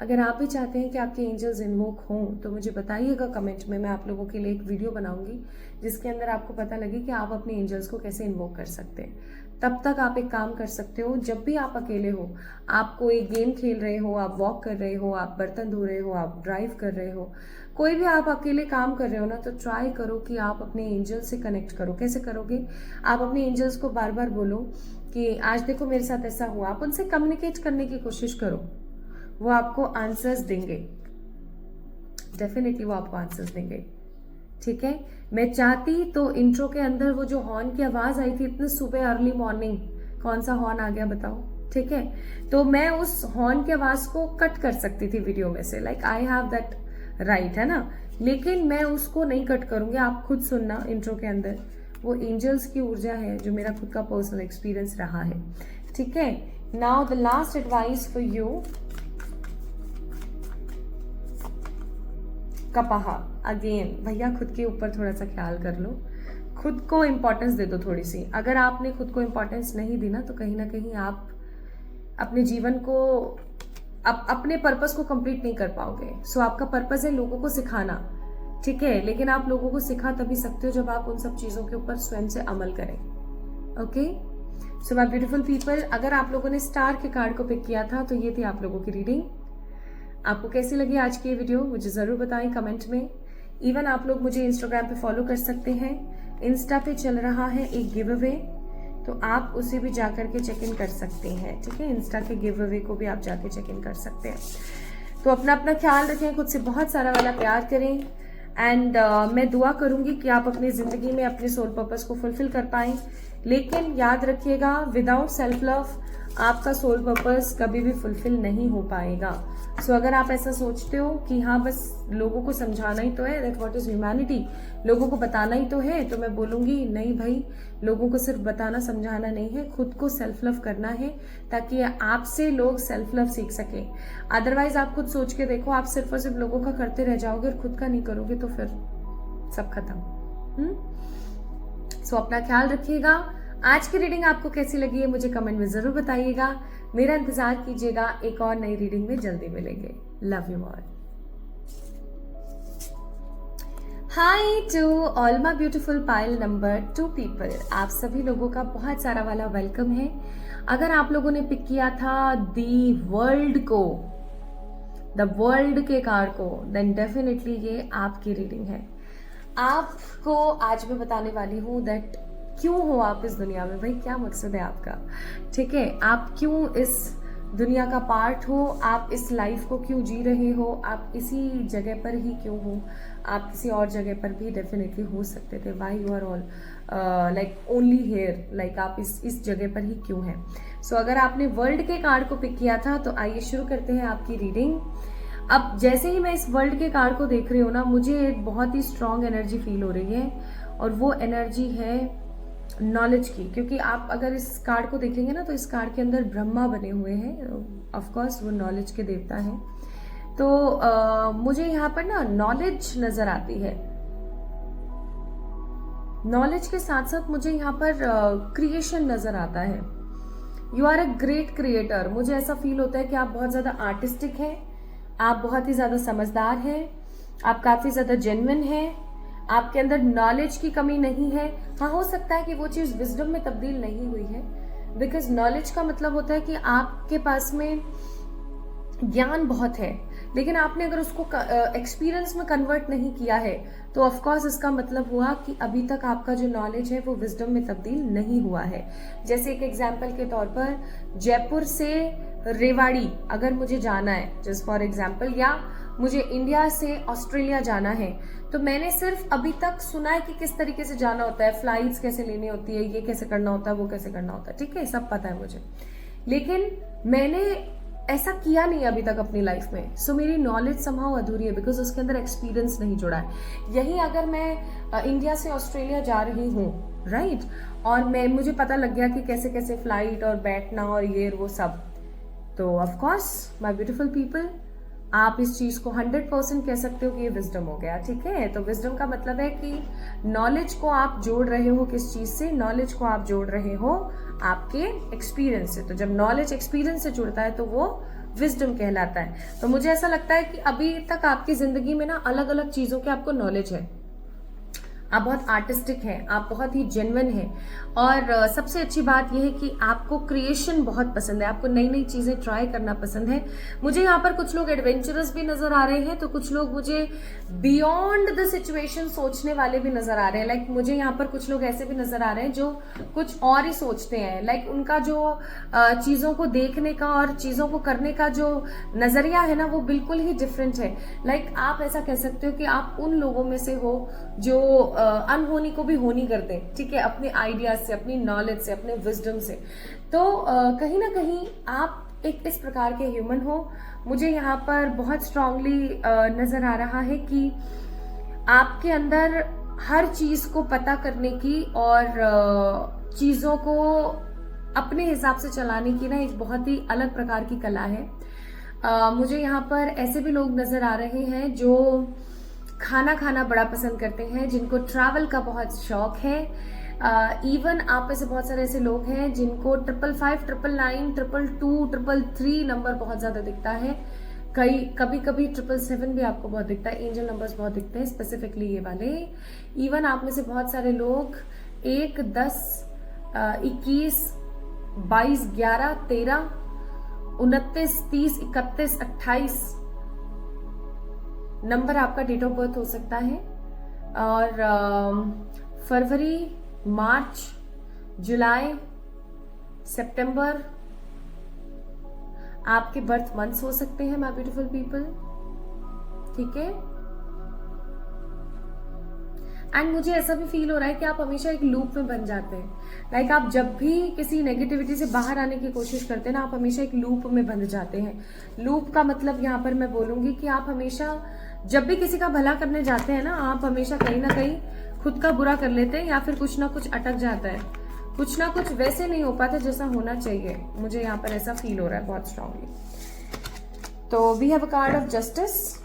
अगर आप भी चाहते हैं कि आपके एंजल्स इन्वोक हों तो मुझे बताइएगा कमेंट में, मैं आप लोगों के लिए एक वीडियो बनाऊंगी जिसके अंदर आपको पता लगे कि आप अपने एंजल्स को कैसे इन्वोक कर सकते हैं। तब तक आप एक काम कर सकते हो, जब भी आप अकेले हो, आप कोई गेम खेल रहे हो, आप वॉक कर रहे हो, आप बर्तन धो रहे हो, आप ड्राइव कर रहे हो, कोई भी आप अकेले काम कर रहे हो ना, तो ट्राई करो कि आप अपने एंजल्स से कनेक्ट करो। कैसे करोगे? आप अपने एंजल्स को बार बार बोलो कि आज देखो मेरे साथ ऐसा हुआ। आप उनसे कम्युनिकेट करने की कोशिश करो, वो आपको आंसर्स देंगे, डेफिनेटली वो आपको आंसर्स देंगे, ठीक है? मैं चाहती तो इंट्रो के अंदर वो जो हॉर्न की आवाज आई थी इतने सुबह अर्ली मॉर्निंग, कौन सा हॉर्न आ गया बताओ, ठीक है? तो मैं उस हॉर्न की आवाज को कट कर सकती थी वीडियो में से, like I have that right, है ना? लेकिन मैं उसको नहीं कट करूंगी। आप खुद सुनना, इंट्रो के अंदर वो एंजल्स की ऊर्जा है जो मेरा खुद का पर्सनल एक्सपीरियंस रहा है, ठीक है? Now the last advice for you, कपाहा अगेन, भैया खुद के ऊपर थोड़ा सा ख्याल कर लो, खुद को इंपॉर्टेंस दे दो थोड़ी सी। अगर आपने खुद को इंपॉर्टेंस नहीं दी ना, तो कहीं ना कहीं आप अपने जीवन को, अपने पर्पस को कंप्लीट नहीं कर पाओगे। सो आपका पर्पस है लोगों को सिखाना, ठीक है? लेकिन आप लोगों को सिखा तभी सकते हो जब आप उन सब चीजों के ऊपर स्वयं से अमल करें, okay? So my beautiful people, अगर आप लोगों ने स्टार के कार्ड को पिक किया था तो ये थी आप लोगों की रीडिंग। आपको कैसी लगी आज की ये वीडियो मुझे जरूर बताएं कमेंट में। इवन आप लोग मुझे इंस्टाग्राम पे फॉलो कर सकते हैं, इंस्टा पे चल रहा है एक गिव अवे, तो आप उसे भी जाकर के चेक इन कर सकते हैं, ठीक है? इंस्टा के गिव अवे को भी आप जाके चेक इन कर सकते हैं। तो अपना अपना ख्याल रखें, खुद से बहुत सारा वाला प्यार करें एंड मैं दुआ करूंगी कि आप अपनी जिंदगी में अपने सोल पर्पस को फुलफिल कर पाएं। लेकिन याद रखिएगा, विदाउट सेल्फ लव आपका सोल पर्पस कभी भी फुलफिल नहीं हो पाएगा। सो अगर आप ऐसा सोचते हो कि हाँ बस लोगों को समझाना ही तो है, दैट व्हाट इज ह्यूमैनिटी, लोगों को बताना ही तो है, तो मैं बोलूंगी नहीं भाई, लोगों को सिर्फ बताना समझाना नहीं है, खुद को सेल्फ लव करना है ताकि आपसे लोग सेल्फ लव सीख सके। अदरवाइज आप खुद सोच के देखो, आप सिर्फ और सिर्फ लोगों का करते रह जाओगे और खुद का नहीं करोगे तो फिर सब खत्म। सो अपना ख्याल रखिएगा। आज की रीडिंग आपको कैसी लगी है मुझे कमेंट में जरूर बताइएगा। मेरा इंतजार कीजिएगा, एक और नई रीडिंग में जल्दी मिलेंगे। Love you all. Hi to all my beautiful pile number 2 people, आप सभी लोगों का बहुत सारा वाला वेलकम है। अगर आप लोगों ने पिक किया था दी वर्ल्ड को, द वर्ल्ड के कार्ड को, देन डेफिनेटली ये आपकी रीडिंग है। आपको आज मैं बताने वाली हूँ दैट क्यों हो आप इस दुनिया में, भाई क्या मकसद है आपका, ठीक है? आप क्यों इस दुनिया का पार्ट हो, आप इस लाइफ को क्यों जी रहे हो, आप इसी जगह पर ही क्यों हो, आप किसी और जगह पर भी डेफिनेटली हो सकते थे। Why you are all like only here, like आप इस जगह पर ही क्यों हैं। सो अगर आपने वर्ल्ड के कार्ड को पिक किया था तो आइए शुरू करते हैं आपकी रीडिंग। अब जैसे ही मैं इस वर्ल्ड के कार्ड को देख रही हूँ ना, मुझे एक बहुत ही स्ट्रांग एनर्जी फील हो रही है और वो एनर्जी है नॉलेज की, क्योंकि आप अगर इस कार्ड को देखेंगे ना तो इस कार्ड के अंदर ब्रह्मा बने हुए हैं, ऑफ कोर्स वो नॉलेज के देवता हैं। तो मुझे यहाँ पर ना नॉलेज नजर आती है। नॉलेज के साथ साथ मुझे यहाँ पर क्रिएशन नजर आता है। You are a great creator. मुझे ऐसा फील होता है कि आप बहुत ज्यादा आर्टिस्टिक हैं, आप बहुत ही ज्यादा समझदार हैं, आप काफी ज्यादा जेन्युइन हैं, आपके अंदर नॉलेज की कमी नहीं है। हाँ, हो सकता है कि वो चीज विजडम में तब्दील नहीं हुई है, बिकॉज नॉलेज का मतलब होता है कि आपके पास में ज्ञान बहुत है, लेकिन आपने अगर उसको एक्सपीरियंस में कन्वर्ट नहीं किया है तो ऑफ कोर्स इसका मतलब हुआ कि अभी तक आपका जो नॉलेज है वो विजडम में तब्दील नहीं हुआ है। जैसे एक एग्जांपल के तौर पर जयपुर से रेवाड़ी अगर मुझे जाना है जस्ट फॉर एग्जांपल, या मुझे इंडिया से ऑस्ट्रेलिया जाना है, तो मैंने सिर्फ अभी तक सुना है कि किस तरीके से जाना होता है, फ्लाइट्स कैसे लेनी होती है, ये कैसे करना होता है, वो कैसे करना होता है, ठीक है, सब पता है मुझे, लेकिन मैंने ऐसा किया नहीं अभी तक अपनी लाइफ में। सो मेरी नॉलेज समहाउ अधूरी है बिकॉज उसके अंदर एक्सपीरियंस नहीं जुड़ा है। यही अगर मैं इंडिया से ऑस्ट्रेलिया जा रही हूँ, राइट, और मुझे पता लग गया कि कैसे कैसे फ्लाइट और बैठना और ये वो सब, तो of course my beautiful people, आप इस चीज को 100% कह सकते हो कि ये विजडम हो गया, ठीक है। तो विजडम का मतलब है कि नॉलेज को आप जोड़ रहे हो किस चीज से, नॉलेज को आप जोड़ रहे हो आपके एक्सपीरियंस से। तो जब नॉलेज एक्सपीरियंस से जुड़ता है तो वो विजडम कहलाता है। तो मुझे ऐसा लगता है कि अभी तक आपकी जिंदगी में ना अलग अलग चीजों के आपको नॉलेज है, आप बहुत आर्टिस्टिक हैं, आप बहुत ही जेन्युइन हैं, और सबसे अच्छी बात यह है कि आपको क्रिएशन बहुत पसंद है, आपको नई नई चीजें ट्राई करना पसंद है। मुझे यहाँ पर कुछ लोग एडवेंचरस भी नजर आ रहे हैं, तो कुछ लोग मुझे बियॉन्ड द सिचुएशन सोचने वाले भी नजर आ रहे हैं। लाइक मुझे यहाँ पर कुछ लोग ऐसे भी नजर आ रहे हैं जो कुछ और ही सोचते हैं। लाइक उनका जो चीजों को देखने का और चीजों को करने का जो नजरिया है ना, वो बिल्कुल ही डिफरेंट है। लाइक आप ऐसा कह सकते हो कि आप उन लोगों में से हो जो अनहोनी को भी होनी करते हैं, ठीक है, अपने आइडियाज से, अपनी नॉलेज से, अपने विजडम से। तो कहीं ना कहीं आप एक इस प्रकार के ह्यूमन हो। मुझे यहाँ पर बहुत स्ट्रांगली नजर आ रहा है कि आपके अंदर हर चीज को पता करने की और चीजों को अपने हिसाब से चलाने की ना एक बहुत ही अलग प्रकार की कला है। मुझे यहाँ पर ऐसे भी लोग नजर आ रहे हैं जो खाना खाना बड़ा पसंद करते हैं, जिनको ट्रैवल का बहुत शौक है। इवन आप में से बहुत सारे ऐसे लोग हैं जिनको 555, 999, 222, 333 नंबर बहुत ज्यादा दिखता है। कभी कभी 777 भी आपको बहुत दिखता है। एंजल नंबर्स बहुत दिखते हैं, स्पेसिफिकली ये वाले। इवन आप में से बहुत सारे लोग 1, 10, 21, 22, 11, 13, 29, 30, 31, 28 नंबर आपका डेट ऑफ बर्थ हो सकता है। और फरवरी, मार्च, जुलाई, सितंबर आपके बर्थ मंथ्स हो सकते हैं माय ब्यूटीफुल पीपल, ठीक है। एंड मुझे ऐसा भी फील हो रहा है कि आप हमेशा एक लूप में बन जाते हैं। लाइक आप जब भी किसी नेगेटिविटी से बाहर आने की कोशिश करते हैं ना, आप हमेशा एक लूप में बंध जाते हैं। लूप का मतलब यहाँ पर मैं बोलूंगी कि आप हमेशा जब भी किसी का भला करने जाते हैं ना, आप हमेशा कहीं ना कहीं खुद का बुरा कर लेते हैं, या फिर कुछ ना कुछ अटक जाता है, कुछ ना कुछ वैसे नहीं हो पाता जैसा होना चाहिए। मुझे यहाँ पर ऐसा फील हो रहा है बहुत स्ट्रांगली। तो we have a card of justice.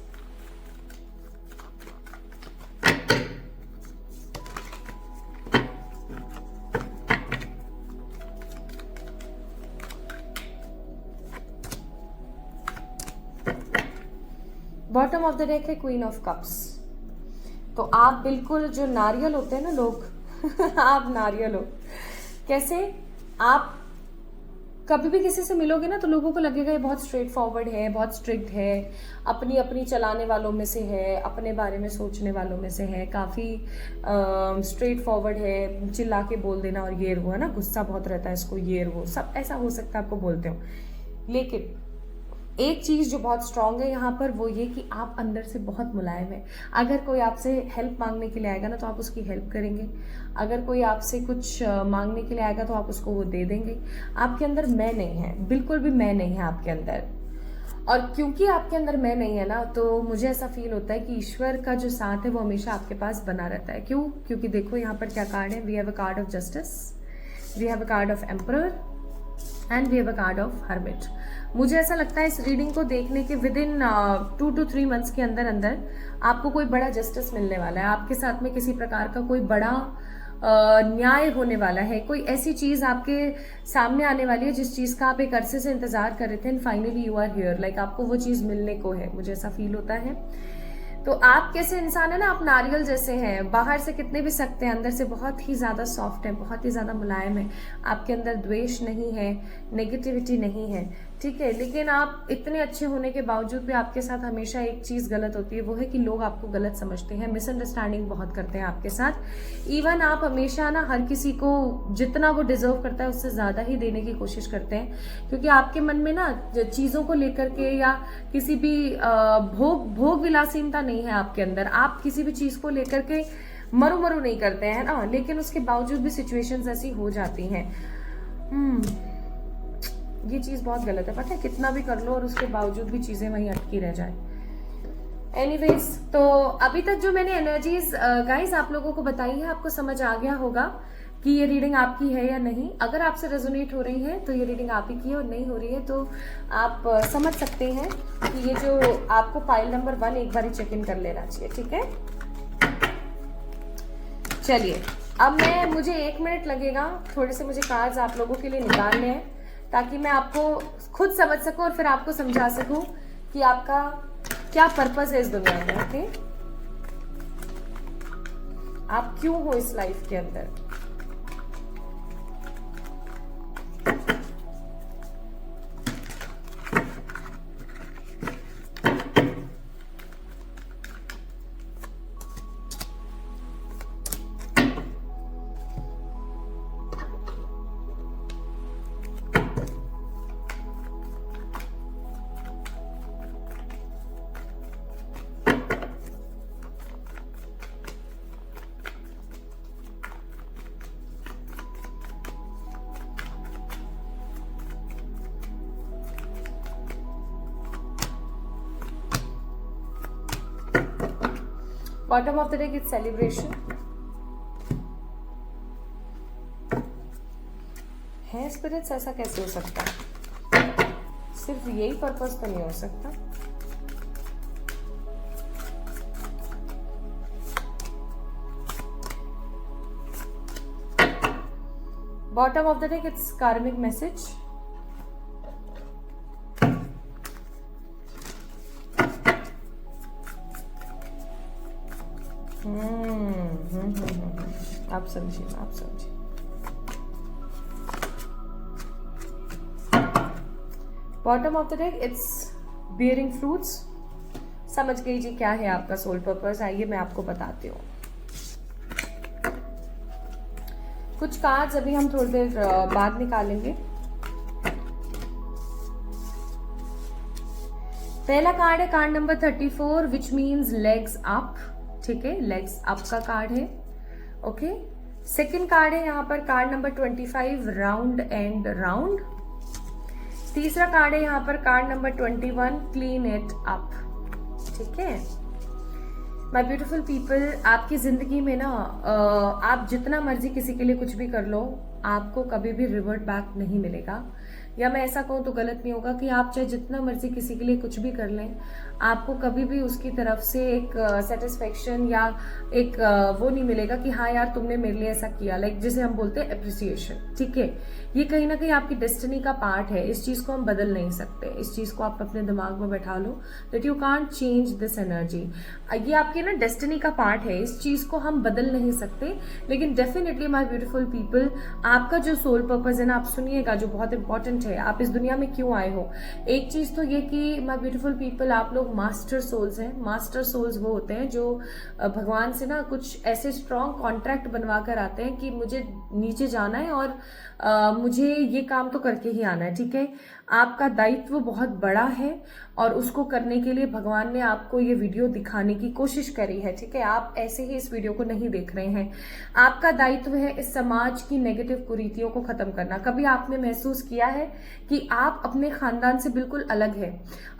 Bottom of the deck है क्वीन ऑफ कप्स। तो आप बिल्कुल जो नारियल होते हैं ना लोग आप नारियल हो। कैसे? आप कभी भी किसी से मिलोगे ना तो लोगों को लगेगा ये बहुत स्ट्रेट फॉरवर्ड है, बहुत स्ट्रिक्ट है, अपनी अपनी चलाने वालों में से है, अपने बारे में सोचने वालों में से है, काफ़ी स्ट्रेट फॉरवर्ड है, चिल्ला के बोल देना और ये वो है ना, गुस्सा बहुत रहता है इसको, ये वो सब ऐसा हो सकता है आपको बोलते हो। लेकिन एक चीज जो बहुत स्ट्रांग है यहाँ पर वो ये कि आप अंदर से बहुत मुलायम है। अगर कोई आपसे हेल्प मांगने के लिए आएगा ना तो आप उसकी हेल्प करेंगे। अगर कोई आपसे कुछ मांगने के लिए आएगा तो आप उसको वो दे देंगे। आपके अंदर मैं नहीं है, बिल्कुल भी मैं नहीं है आपके अंदर। और क्योंकि आपके अंदर मैं नहीं है ना, तो मुझे ऐसा फील होता है कि ईश्वर का जो साथ है वो हमेशा आपके पास बना रहता है। क्यों? क्योंकि देखो यहाँ पर क्या कार्ड है। We have a card of justice, we have a card of emperor and we have a card of hermit. मुझे ऐसा लगता है इस रीडिंग को देखने के विद इन 2 to 3 मंथ्स के अंदर अंदर आपको कोई बड़ा जस्टिस मिलने वाला है। आपके साथ में किसी प्रकार का कोई बड़ा न्याय होने वाला है, कोई ऐसी चीज आपके सामने आने वाली है जिस चीज का आप एक अरसे से इंतजार कर रहे थे and finally you are here, like आपको वो चीज मिलने को है, मुझे ऐसा फील होता है। तो आप कैसे इंसान है ना, आप नारियल जैसे हैं, बाहर से कितने भी सख्त हैं, अंदर से बहुत ही ज्यादा सॉफ्ट है, बहुत ही ज्यादा मुलायम है, आपके अंदर द्वेष नहीं है, नेगेटिविटी नहीं है, ठीक है। लेकिन आप इतने अच्छे होने के बावजूद भी आपके साथ हमेशा एक चीज गलत होती है, वो है कि लोग आपको गलत समझते हैं, मिसअंडरस्टैंडिंग बहुत करते हैं आपके साथ। इवन आप हमेशा ना हर किसी को जितना वो डिजर्व करता है उससे ज्यादा ही देने की कोशिश करते हैं, क्योंकि आपके मन में ना चीजों को लेकर के या किसी भी भोग विलासीनता नहीं है आपके अंदर। आप किसी भी चीज को लेकर के मरु मरु नहीं करते हैं ना, लेकिन उसके बावजूद भी सिचुएशंस ऐसी हो जाती हैं। ये चीज बहुत गलत है, पता है, कितना भी कर लो और उसके बावजूद भी चीजें वहीं अटकी रह जाए। एनीवेज, तो अभी तक जो मैंने एनर्जीज गाइस आप लोगों को बताई है, आपको समझ आ गया होगा कि ये रीडिंग आपकी है या नहीं। अगर आपसे रेजोनेट हो रही है तो ये रीडिंग आप ही की है, और नहीं हो रही है तो आप समझ सकते हैं कि ये जो आपको फाइल नंबर 1 एक बार चेक इन कर लेना चाहिए, ठीक है। चलिए, अब मुझे 1 मिनट लगेगा, थोड़े से मुझे कार्ड्स आप लोगों के लिए निकालने हैं ताकि मैं आपको खुद समझ सकूं और फिर आपको समझा सकूं कि आपका क्या पर्पस है इस दुनिया में, ओके। आप क्यों हो इस लाइफ के अंदर। Bottom of the deck is celebration. है स्पिरिट्स, ऐसा कैसे हो सकता है? सिर्फ यही पर्पस तो नहीं हो सकता। Bottom of the deck, it's karmic message. आप समझिए, आप समझिए। Bottom of the deck, it's bearing fruits. समझ गई जी क्या है आपका सोल पर्पस। आइए मैं आपको बताती हूँ। कुछ कार्ड्स अभी हम थोड़ी देर बाद निकालेंगे। पहला कार्ड है card number 34 which means legs up, ठीक है, लेग्स अप का कार्ड है, ओके। सेकंड कार्ड है यहाँ पर card number 25 round and round. तीसरा कार्ड है यहाँ पर card number 21 clean it up, ठीक है। माय ब्यूटीफुल पीपल, आपकी जिंदगी में ना आप जितना मर्जी किसी के लिए कुछ भी कर लो, आपको कभी भी रिवर्ट बैक नहीं मिलेगा। या मैं ऐसा कहूँ तो गलत नहीं होगा कि आप चाहे जितना मर्जी किसी के लिए कुछ भी कर लें, आपको कभी भी उसकी तरफ से एक सेटिस्फेक्शन या एक वो नहीं मिलेगा कि हाँ यार तुमने मेरे लिए ऐसा किया, लाइक जिसे हम बोलते हैं अप्रिसिएशन, ठीक है। ये कहीं ना कहीं आपकी डेस्टिनी का पार्ट है, इस चीज को हम बदल नहीं सकते। इस चीज को आप अपने दिमाग में बैठा लो that you can't change this energy. ये आपकी ना डेस्टिनी का पार्ट है, इस चीज को हम बदल नहीं सकते। लेकिन डेफिनेटली माय ब्यूटीफुल पीपल, आपका जो सोल पर्पस है ना, आप सुनिएगा, जो बहुत इंपॉर्टेंट है, आप इस दुनिया में क्यों आए हो। एक चीज तो ये कि माय ब्यूटीफुल पीपल, आप लोग मास्टर सोल्स हैं। मास्टर सोल्स वो होते हैं जो भगवान से ना कुछ ऐसे स्ट्रॉन्ग कॉन्ट्रैक्ट बनवा कर आते हैं कि मुझे नीचे जाना है और मुझे ये काम तो करके ही आना है, ठीक है। आपका दायित्व बहुत बड़ा है और उसको करने के लिए भगवान ने आपको ये वीडियो दिखाने की कोशिश करी है, ठीक है। आप ऐसे ही इस वीडियो को नहीं देख रहे हैं। आपका दायित्व है इस समाज की नेगेटिव कुरीतियों को खत्म करना। कभी आपने महसूस किया है कि आप अपने खानदान से बिल्कुल अलग है।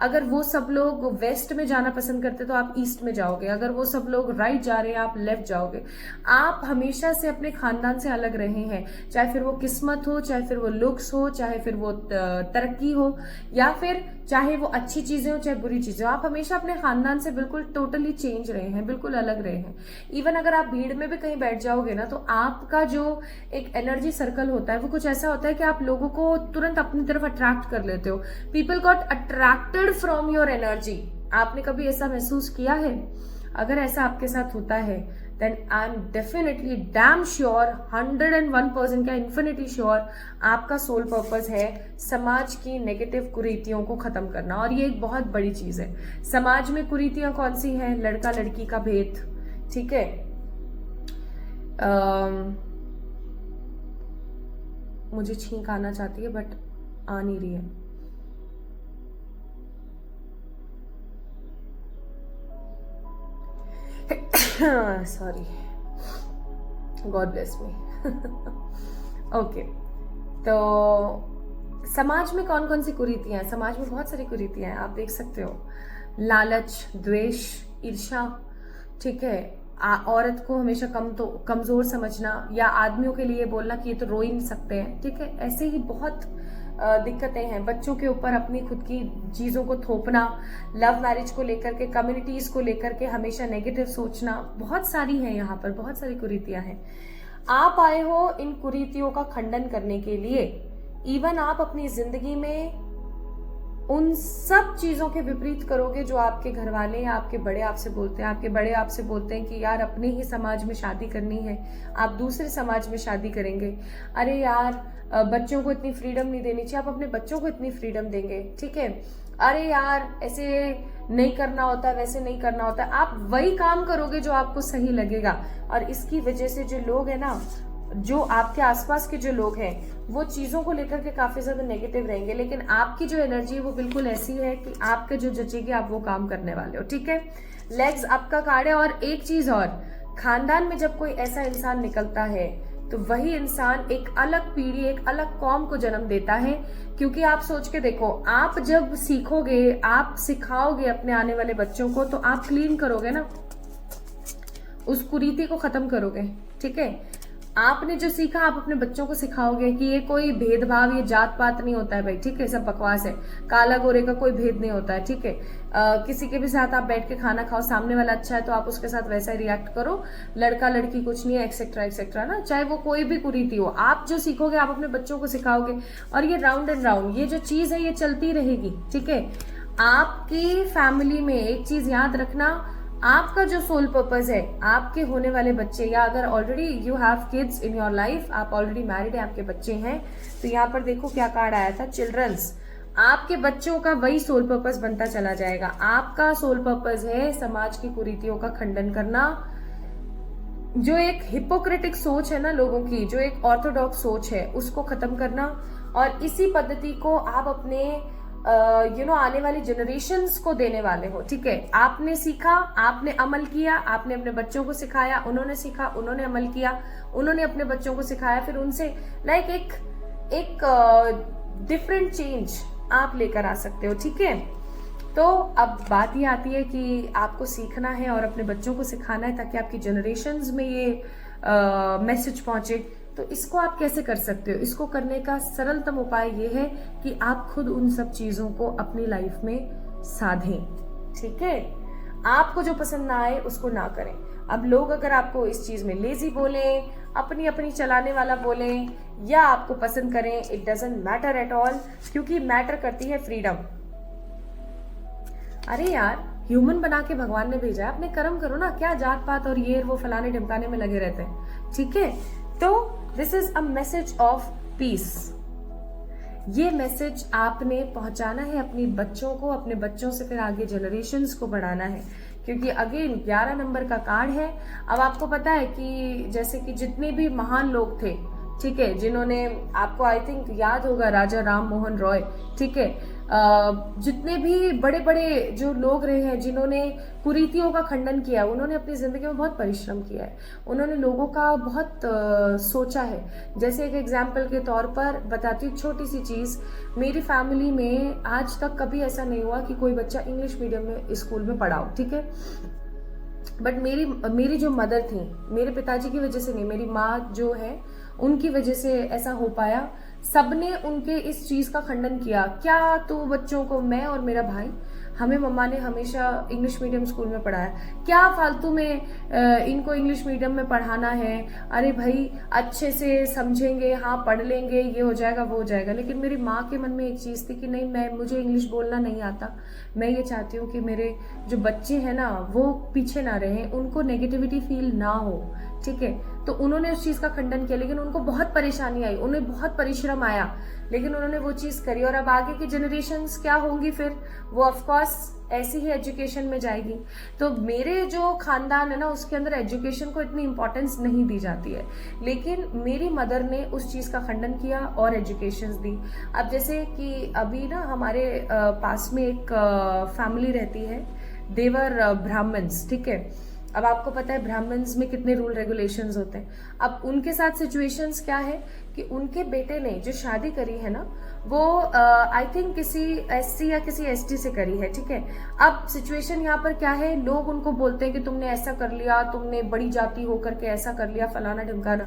अगर वो सब लोग वेस्ट में जाना पसंद करते तो आप ईस्ट में जाओगे, अगर वो सब लोग राइट जा रहे हैं आप लेफ्ट जाओगे। आप हमेशा से अपने खानदान से अलग रहे हैं, चाहे फिर वो किस्मत हो, चाहे फिर वो लुक्स हो, चाहे फिर वो तरक्की हो, या फिर चाहे वो अच्छी चीजें हो चाहे बुरी चीजें हो, आप हमेशा अपने खानदान से बिल्कुल टोटली चेंज रहे हैं, बिल्कुल अलग रहे हैं। इवन अगर आप भीड़ में भी कहीं बैठ जाओगे ना, तो आपका जो एक एनर्जी सर्कल होता है वो कुछ ऐसा होता है कि आप लोगों को तुरंत अपनी तरफ अट्रैक्ट कर लेते हो। People got attracted from your energy. आपने कभी ऐसा महसूस किया है? अगर ऐसा आपके साथ होता है, then I'm definitely damn sure 101% क्या infinity sure आपका सोल पर्पस है समाज की नेगेटिव कुरीतियों को खत्म करना। और ये एक बहुत बड़ी चीज है। समाज में कुरीतियां कौन सी हैं? लड़का लड़की का भेद, ठीक है, मुझे छींक आना चाहती है बट आ नहीं रही है। Sorry, God bless me. Okay, तो समाज में कौन कौन सी कुरीतियां हैं? समाज में बहुत सारी कुरीतियां हैं, आप देख सकते हो। लालच, द्वेष, ईर्ष्या, ठीक है, औरत को हमेशा कमजोर समझना, या आदमियों के लिए बोलना कि ये तो रो ही नहीं सकते हैं, ठीक है। ऐसे ही बहुत दिक्कतें हैं। बच्चों के ऊपर अपनी खुद की चीजों को थोपना, लव मैरिज को लेकर के, कम्युनिटीज को लेकर के हमेशा नेगेटिव सोचना, बहुत सारी हैं यहाँ पर, बहुत सारी कुरीतियां हैं। आप आए हो इन कुरीतियों का खंडन करने के लिए। इवन आप अपनी जिंदगी में उन सब चीजों के विपरीत करोगे जो आपके घर वाले या आपके बड़े आपसे बोलते हैं। आपके बड़े आपसे बोलते हैं कि यार अपने ही समाज में शादी करनी है, आप दूसरे समाज में शादी करेंगे। अरे यार बच्चों को इतनी फ्रीडम नहीं देनी चाहिए, आप अपने बच्चों को इतनी फ्रीडम देंगे, ठीक है। अरे यार ऐसे नहीं करना होता, वैसे नहीं करना होता, आप वही काम करोगे जो आपको सही लगेगा। और इसकी वजह से जो लोग है ना, जो आपके आसपास के जो लोग हैं, वो चीजों को लेकर के काफी ज्यादा नेगेटिव रहेंगे। लेकिन आपकी जो एनर्जी है वो बिल्कुल ऐसी है कि आपके जो जचेगी आप वो काम करने वाले हो, ठीक है। लेग्स आपका कार्ड है। और एक चीज और, खानदान में जब कोई ऐसा इंसान निकलता है तो वही इंसान एक अलग पीढ़ी, एक अलग कौम को जन्म देता है। क्योंकि आप सोच के देखो, आप जब सीखोगे, आप सिखाओगे अपने आने वाले बच्चों को, तो आप क्लीन करोगे ना, उस कुरीति को खत्म करोगे, ठीक है। आपने जो सीखा आप अपने बच्चों को सिखाओगे कि ये कोई भेदभाव, ये जात पात नहीं होता है भाई, ठीक है, सब बकवास है, काला गोरे का कोई भेद नहीं होता है, ठीक है। किसी के भी साथ आप बैठ के खाना खाओ, सामने वाला अच्छा है तो आप उसके साथ वैसा ही रिएक्ट करो, लड़का लड़की कुछ नहीं है, एक्सेट्रा एक्सेट्रा ना, चाहे वो कोई भी कुरीति हो। आप जो सीखोगे आप अपने बच्चों को सिखाओगे, और ये राउंड एंड राउंड ये जो चीज है ये चलती रहेगी, ठीक है। आपकी फैमिली में एक चीज याद रखना, आपका जो सोल पर्पस है, आपके होने वाले बच्चे, या अगर already you have kids in your life, आप ऑलरेडी मैरिड है, आपके बच्चे हैं, तो यहाँ पर देखो क्या कार्ड आया था, चिल्ड्रंस। आपके बच्चों का वही सोल पर्पस बनता चला जाएगा। आपका सोल पर्पस है समाज की कुरीतियों का खंडन करना। जो एक हिपोक्रेटिक सोच है ना लोगों की, जो एक ऑर्थोडॉक्स सोच है, उसको खत्म करना। और इसी पद्धति को आप अपने आने वाली जनरेशन्स को देने वाले हो, ठीक है। आपने सीखा, आपने अमल किया, आपने अपने बच्चों को सिखाया, उन्होंने सीखा, उन्होंने अमल किया, उन्होंने अपने बच्चों को सिखाया, फिर उनसे लाइक एक डिफरेंट चेंज आप लेकर आ सकते हो, ठीक है। तो अब बात ये आती है कि आपको सीखना है और अपने बच्चों को सिखाना है ताकि आपकी जनरेशन्स में ये मैसेज पहुंचे। तो इसको आप कैसे कर सकते हो? इसको करने का सरलतम उपाय ये है कि आप खुद उन सब चीजों को अपनी लाइफ में साधें, ठीक है। आपको जो पसंद ना आए उसको ना करें। अब लोग अगर आपको इस चीज में लेजी बोले, अपनी अपनी चलाने वाला बोले, या आपको पसंद करें, it doesn't matter at all, क्योंकि मैटर करती है फ्रीडम। अरे यार, ह्यूमन बना के भगवान ने भेजा है, अपने कर्म करो ना, क्या जात पात और ये वो फलाने ढिमकाने में लगे रहते हैं, ठीक है। तो this is a message of peace. ये मैसेज आपने पहुंचाना है अपने बच्चों को, अपने बच्चों से फिर आगे जनरेशन्स को बढ़ाना है। क्योंकि अगेन 11 नंबर का कार्ड है। अब आपको पता है कि जैसे कि जितने भी महान लोग थे, ठीक है, जिन्होंने, आपको आई थिंक याद होगा राजा राम मोहन रॉय, ठीक है, जितने भी बड़े बड़े जो लोग रहे हैं जिन्होंने कुरीतियों का खंडन किया, उन्होंने अपनी जिंदगी में बहुत परिश्रम किया है, उन्होंने लोगों का बहुत सोचा है। जैसे एक एग्जाम्पल के तौर पर बताती हूँ छोटी सी चीज, मेरी फैमिली में आज तक कभी ऐसा नहीं हुआ कि कोई बच्चा इंग्लिश मीडियम में स्कूल में पढ़ा हो, ठीक है। बट मेरी जो मदर थी, मेरे पिताजी की वजह से नहीं, मेरी माँ जो है उनकी वजह से ऐसा हो पाया। सबने उनके इस चीज का खंडन किया, क्या तो बच्चों को, मैं और मेरा भाई, हमें मम्मा ने हमेशा इंग्लिश मीडियम स्कूल में पढ़ाया, क्या फालतू में इनको इंग्लिश मीडियम में पढ़ाना है, अरे भाई अच्छे से समझेंगे, हाँ पढ़ लेंगे, ये हो जाएगा वो हो जाएगा। लेकिन मेरी माँ के मन में एक चीज थी कि नहीं, मुझे इंग्लिश बोलना नहीं आता, मैं ये चाहती हूँ कि मेरे जो बच्चे हैं ना वो पीछे ना रहें, उनको नेगेटिविटी फील ना हो, ठीक है। तो उन्होंने उस चीज का खंडन किया, लेकिन उनको बहुत परेशानी आई, उन्हें बहुत परिश्रम आया, लेकिन उन्होंने वो चीज करी। और अब आगे की जनरेशन्स क्या होंगी फिर, वो ऑफ कोर्स ऐसी ही एजुकेशन में जाएगी। तो मेरे जो खानदान है ना उसके अंदर एजुकेशन को इतनी इंपॉर्टेंस नहीं दी जाती है, लेकिन मेरी मदर ने उस चीज का खंडन किया और एजुकेशन दी। अब जैसे कि अभी ना हमारे पास में एक फैमिली रहती है, देवर ब्राह्मण्स, ठीक है। अब आपको पता है ब्राह्मण्स में कितने रूल रेगुलेशंस होते हैं। अब उनके साथ सिचुएशंस क्या है कि उनके बेटे ने जो शादी करी है ना वो आई थिंक किसी एससी या किसी एसटी से करी है, ठीक है। अब सिचुएशन यहाँ पर क्या है, लोग उनको बोलते हैं कि तुमने ऐसा कर लिया, तुमने बड़ी जाति होकर के ऐसा कर लिया, फलाना ढिमकाना।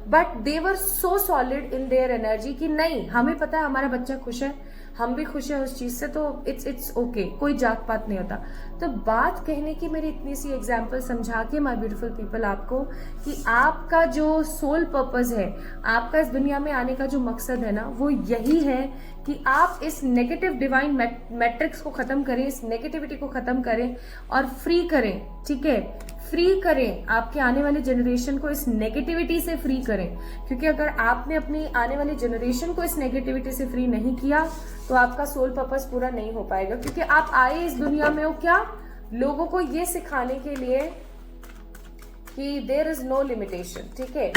But they were so solid in their energy कि नहीं, हमें पता है हमारा बच्चा खुश है, हम भी खुश है उस चीज से, तो इट्स ओके, कोई जात पात नहीं होता। तो बात कहने की मेरी इतनी सी एग्जाम्पल समझा के माय ब्यूटीफुल पीपल आपको कि आपका जो सोल पर्पस है, आपका इस दुनिया में आने का जो मकसद है ना वो यही है कि आप इस नेगेटिव डिवाइन मैट्रिक्स को खत्म करें, इस नेगेटिविटी को खत्म करें और फ्री करें, ठीक है। फ्री करें आपके आने वाले जनरेशन को, इस नेगेटिविटी से फ्री करें। क्योंकि अगर आपने अपनी आने वाली जनरेशन को इस नेगेटिविटी से फ्री नहीं किया तो आपका सोल पर्पस पूरा नहीं हो पाएगा। क्योंकि आप आए इस दुनिया में हो क्या, लोगों को ये सिखाने के लिए कि देयर इज नो लिमिटेशन, ठीक है।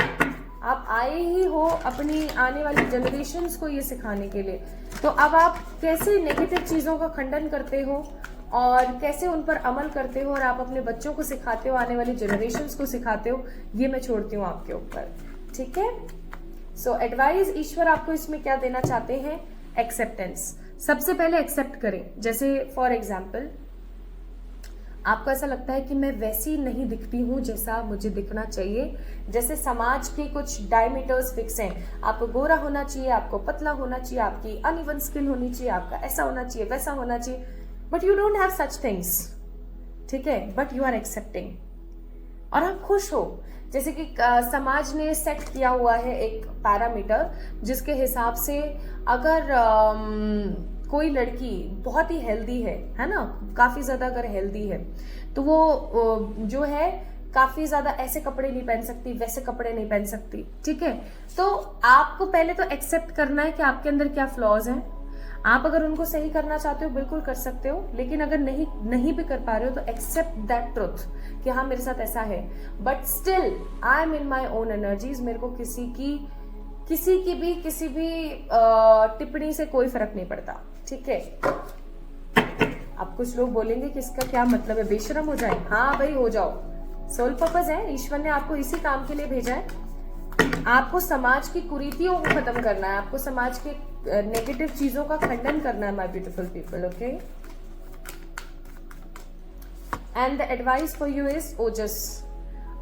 आप आए ही हो अपनी आने वाली जनरेशन्स को ये सिखाने के लिए। तो अब आप कैसे नेगेटिव चीजों का खंडन करते हो और कैसे उन पर अमल करते हो और आप अपने बच्चों को सिखाते हो, आने वाली जनरेशन्स को सिखाते हो, ये मैं छोड़ती हूँ आपके ऊपर, ठीक है। सो एडवाइस ईश्वर आपको इसमें क्या देना चाहते हैं, एक्सेप्टेंस। सबसे पहले एक्सेप्ट करें। जैसे फॉर एग्जाम्पल आपको ऐसा लगता है कि मैं वैसी नहीं दिखती हूँ जैसा मुझे दिखना चाहिए, जैसे समाज के कुछ डायमीटर्स फिक्स हैं, आपको गोरा होना चाहिए, आपको पतला होना चाहिए, आपकी अनइवन स्किन होनी चाहिए, आपका ऐसा होना चाहिए, वैसा होना चाहिए, but you don't have such things, ठीक है। बट यू आर एक्सेप्टिंग और आप खुश हो। जैसे कि समाज ने सेट किया हुआ है एक पैरामीटर जिसके हिसाब से अगर कोई लड़की बहुत ही हेल्दी है ना, काफी ज्यादा अगर हेल्दी है तो वो जो है काफी ज्यादा ऐसे कपड़े नहीं पहन सकती, वैसे कपड़े नहीं पहन सकती, ठीक है। तो आपको पहले तो एक्सेप्ट करना है कि आपके अंदर क्या फ्लॉज हैं। आप अगर उनको सही करना चाहते हो बिल्कुल कर सकते हो, लेकिन अगर नहीं भी कर पा रहे हो तो एक्सेप्ट दैट ट्रुथ कि हाँ मेरे साथ ऐसा है, but still I am in my own energies. मेरे को किसी भी टिप्पणी से कोई फर्क नहीं पड़ता, ठीक है। अब कुछ लोग बोलेंगे कि इसका क्या मतलब है, बेशरम हो जाए। हाँ भाई हो जाओ, सोल पर्पस है, ईश्वर ने आपको इसी काम के लिए भेजा है। आपको समाज की कुरीतियों को खत्म करना है, आपको समाज के नेगेटिव चीजों का खंडन करना है, my beautiful people, okay. And the advice for you is ओजस।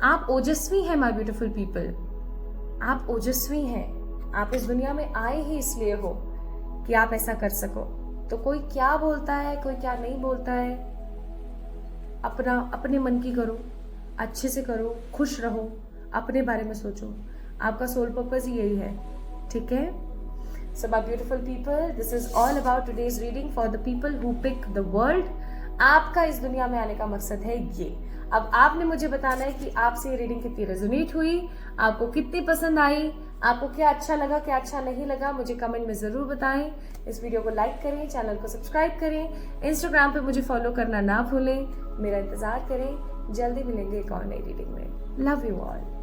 आप ओजस्वी हैं माय ब्यूटीफुल पीपल, आप ओजस्वी हैं। आप इस दुनिया में आए ही इसलिए हो कि आप ऐसा कर सको। तो कोई क्या बोलता है, कोई क्या नहीं बोलता है, अपने मन की करो, अच्छे से करो, खुश रहो, अपने बारे में सोचो। आपका सोल पर्पस ही यही है, ठीक है। So my beautiful people, this is all about today's reading for the people who pick the world. आपका इस दुनिया में आने का मकसद है ये। अब आपने मुझे बताना है कि आपसे ये रीडिंग कितनी रेजोनेट हुई, आपको कितनी पसंद आई, आपको क्या अच्छा लगा, क्या अच्छा नहीं लगा, मुझे कमेंट में जरूर बताएं। इस वीडियो को लाइक करें, चैनल को सब्सक्राइब करें, इंस्टाग्राम पे मुझे फॉलो करना ना भूलें, मेरा इंतजार करें। जल्दी मिलेंगे एक और नई रीडिंग में। Love you all.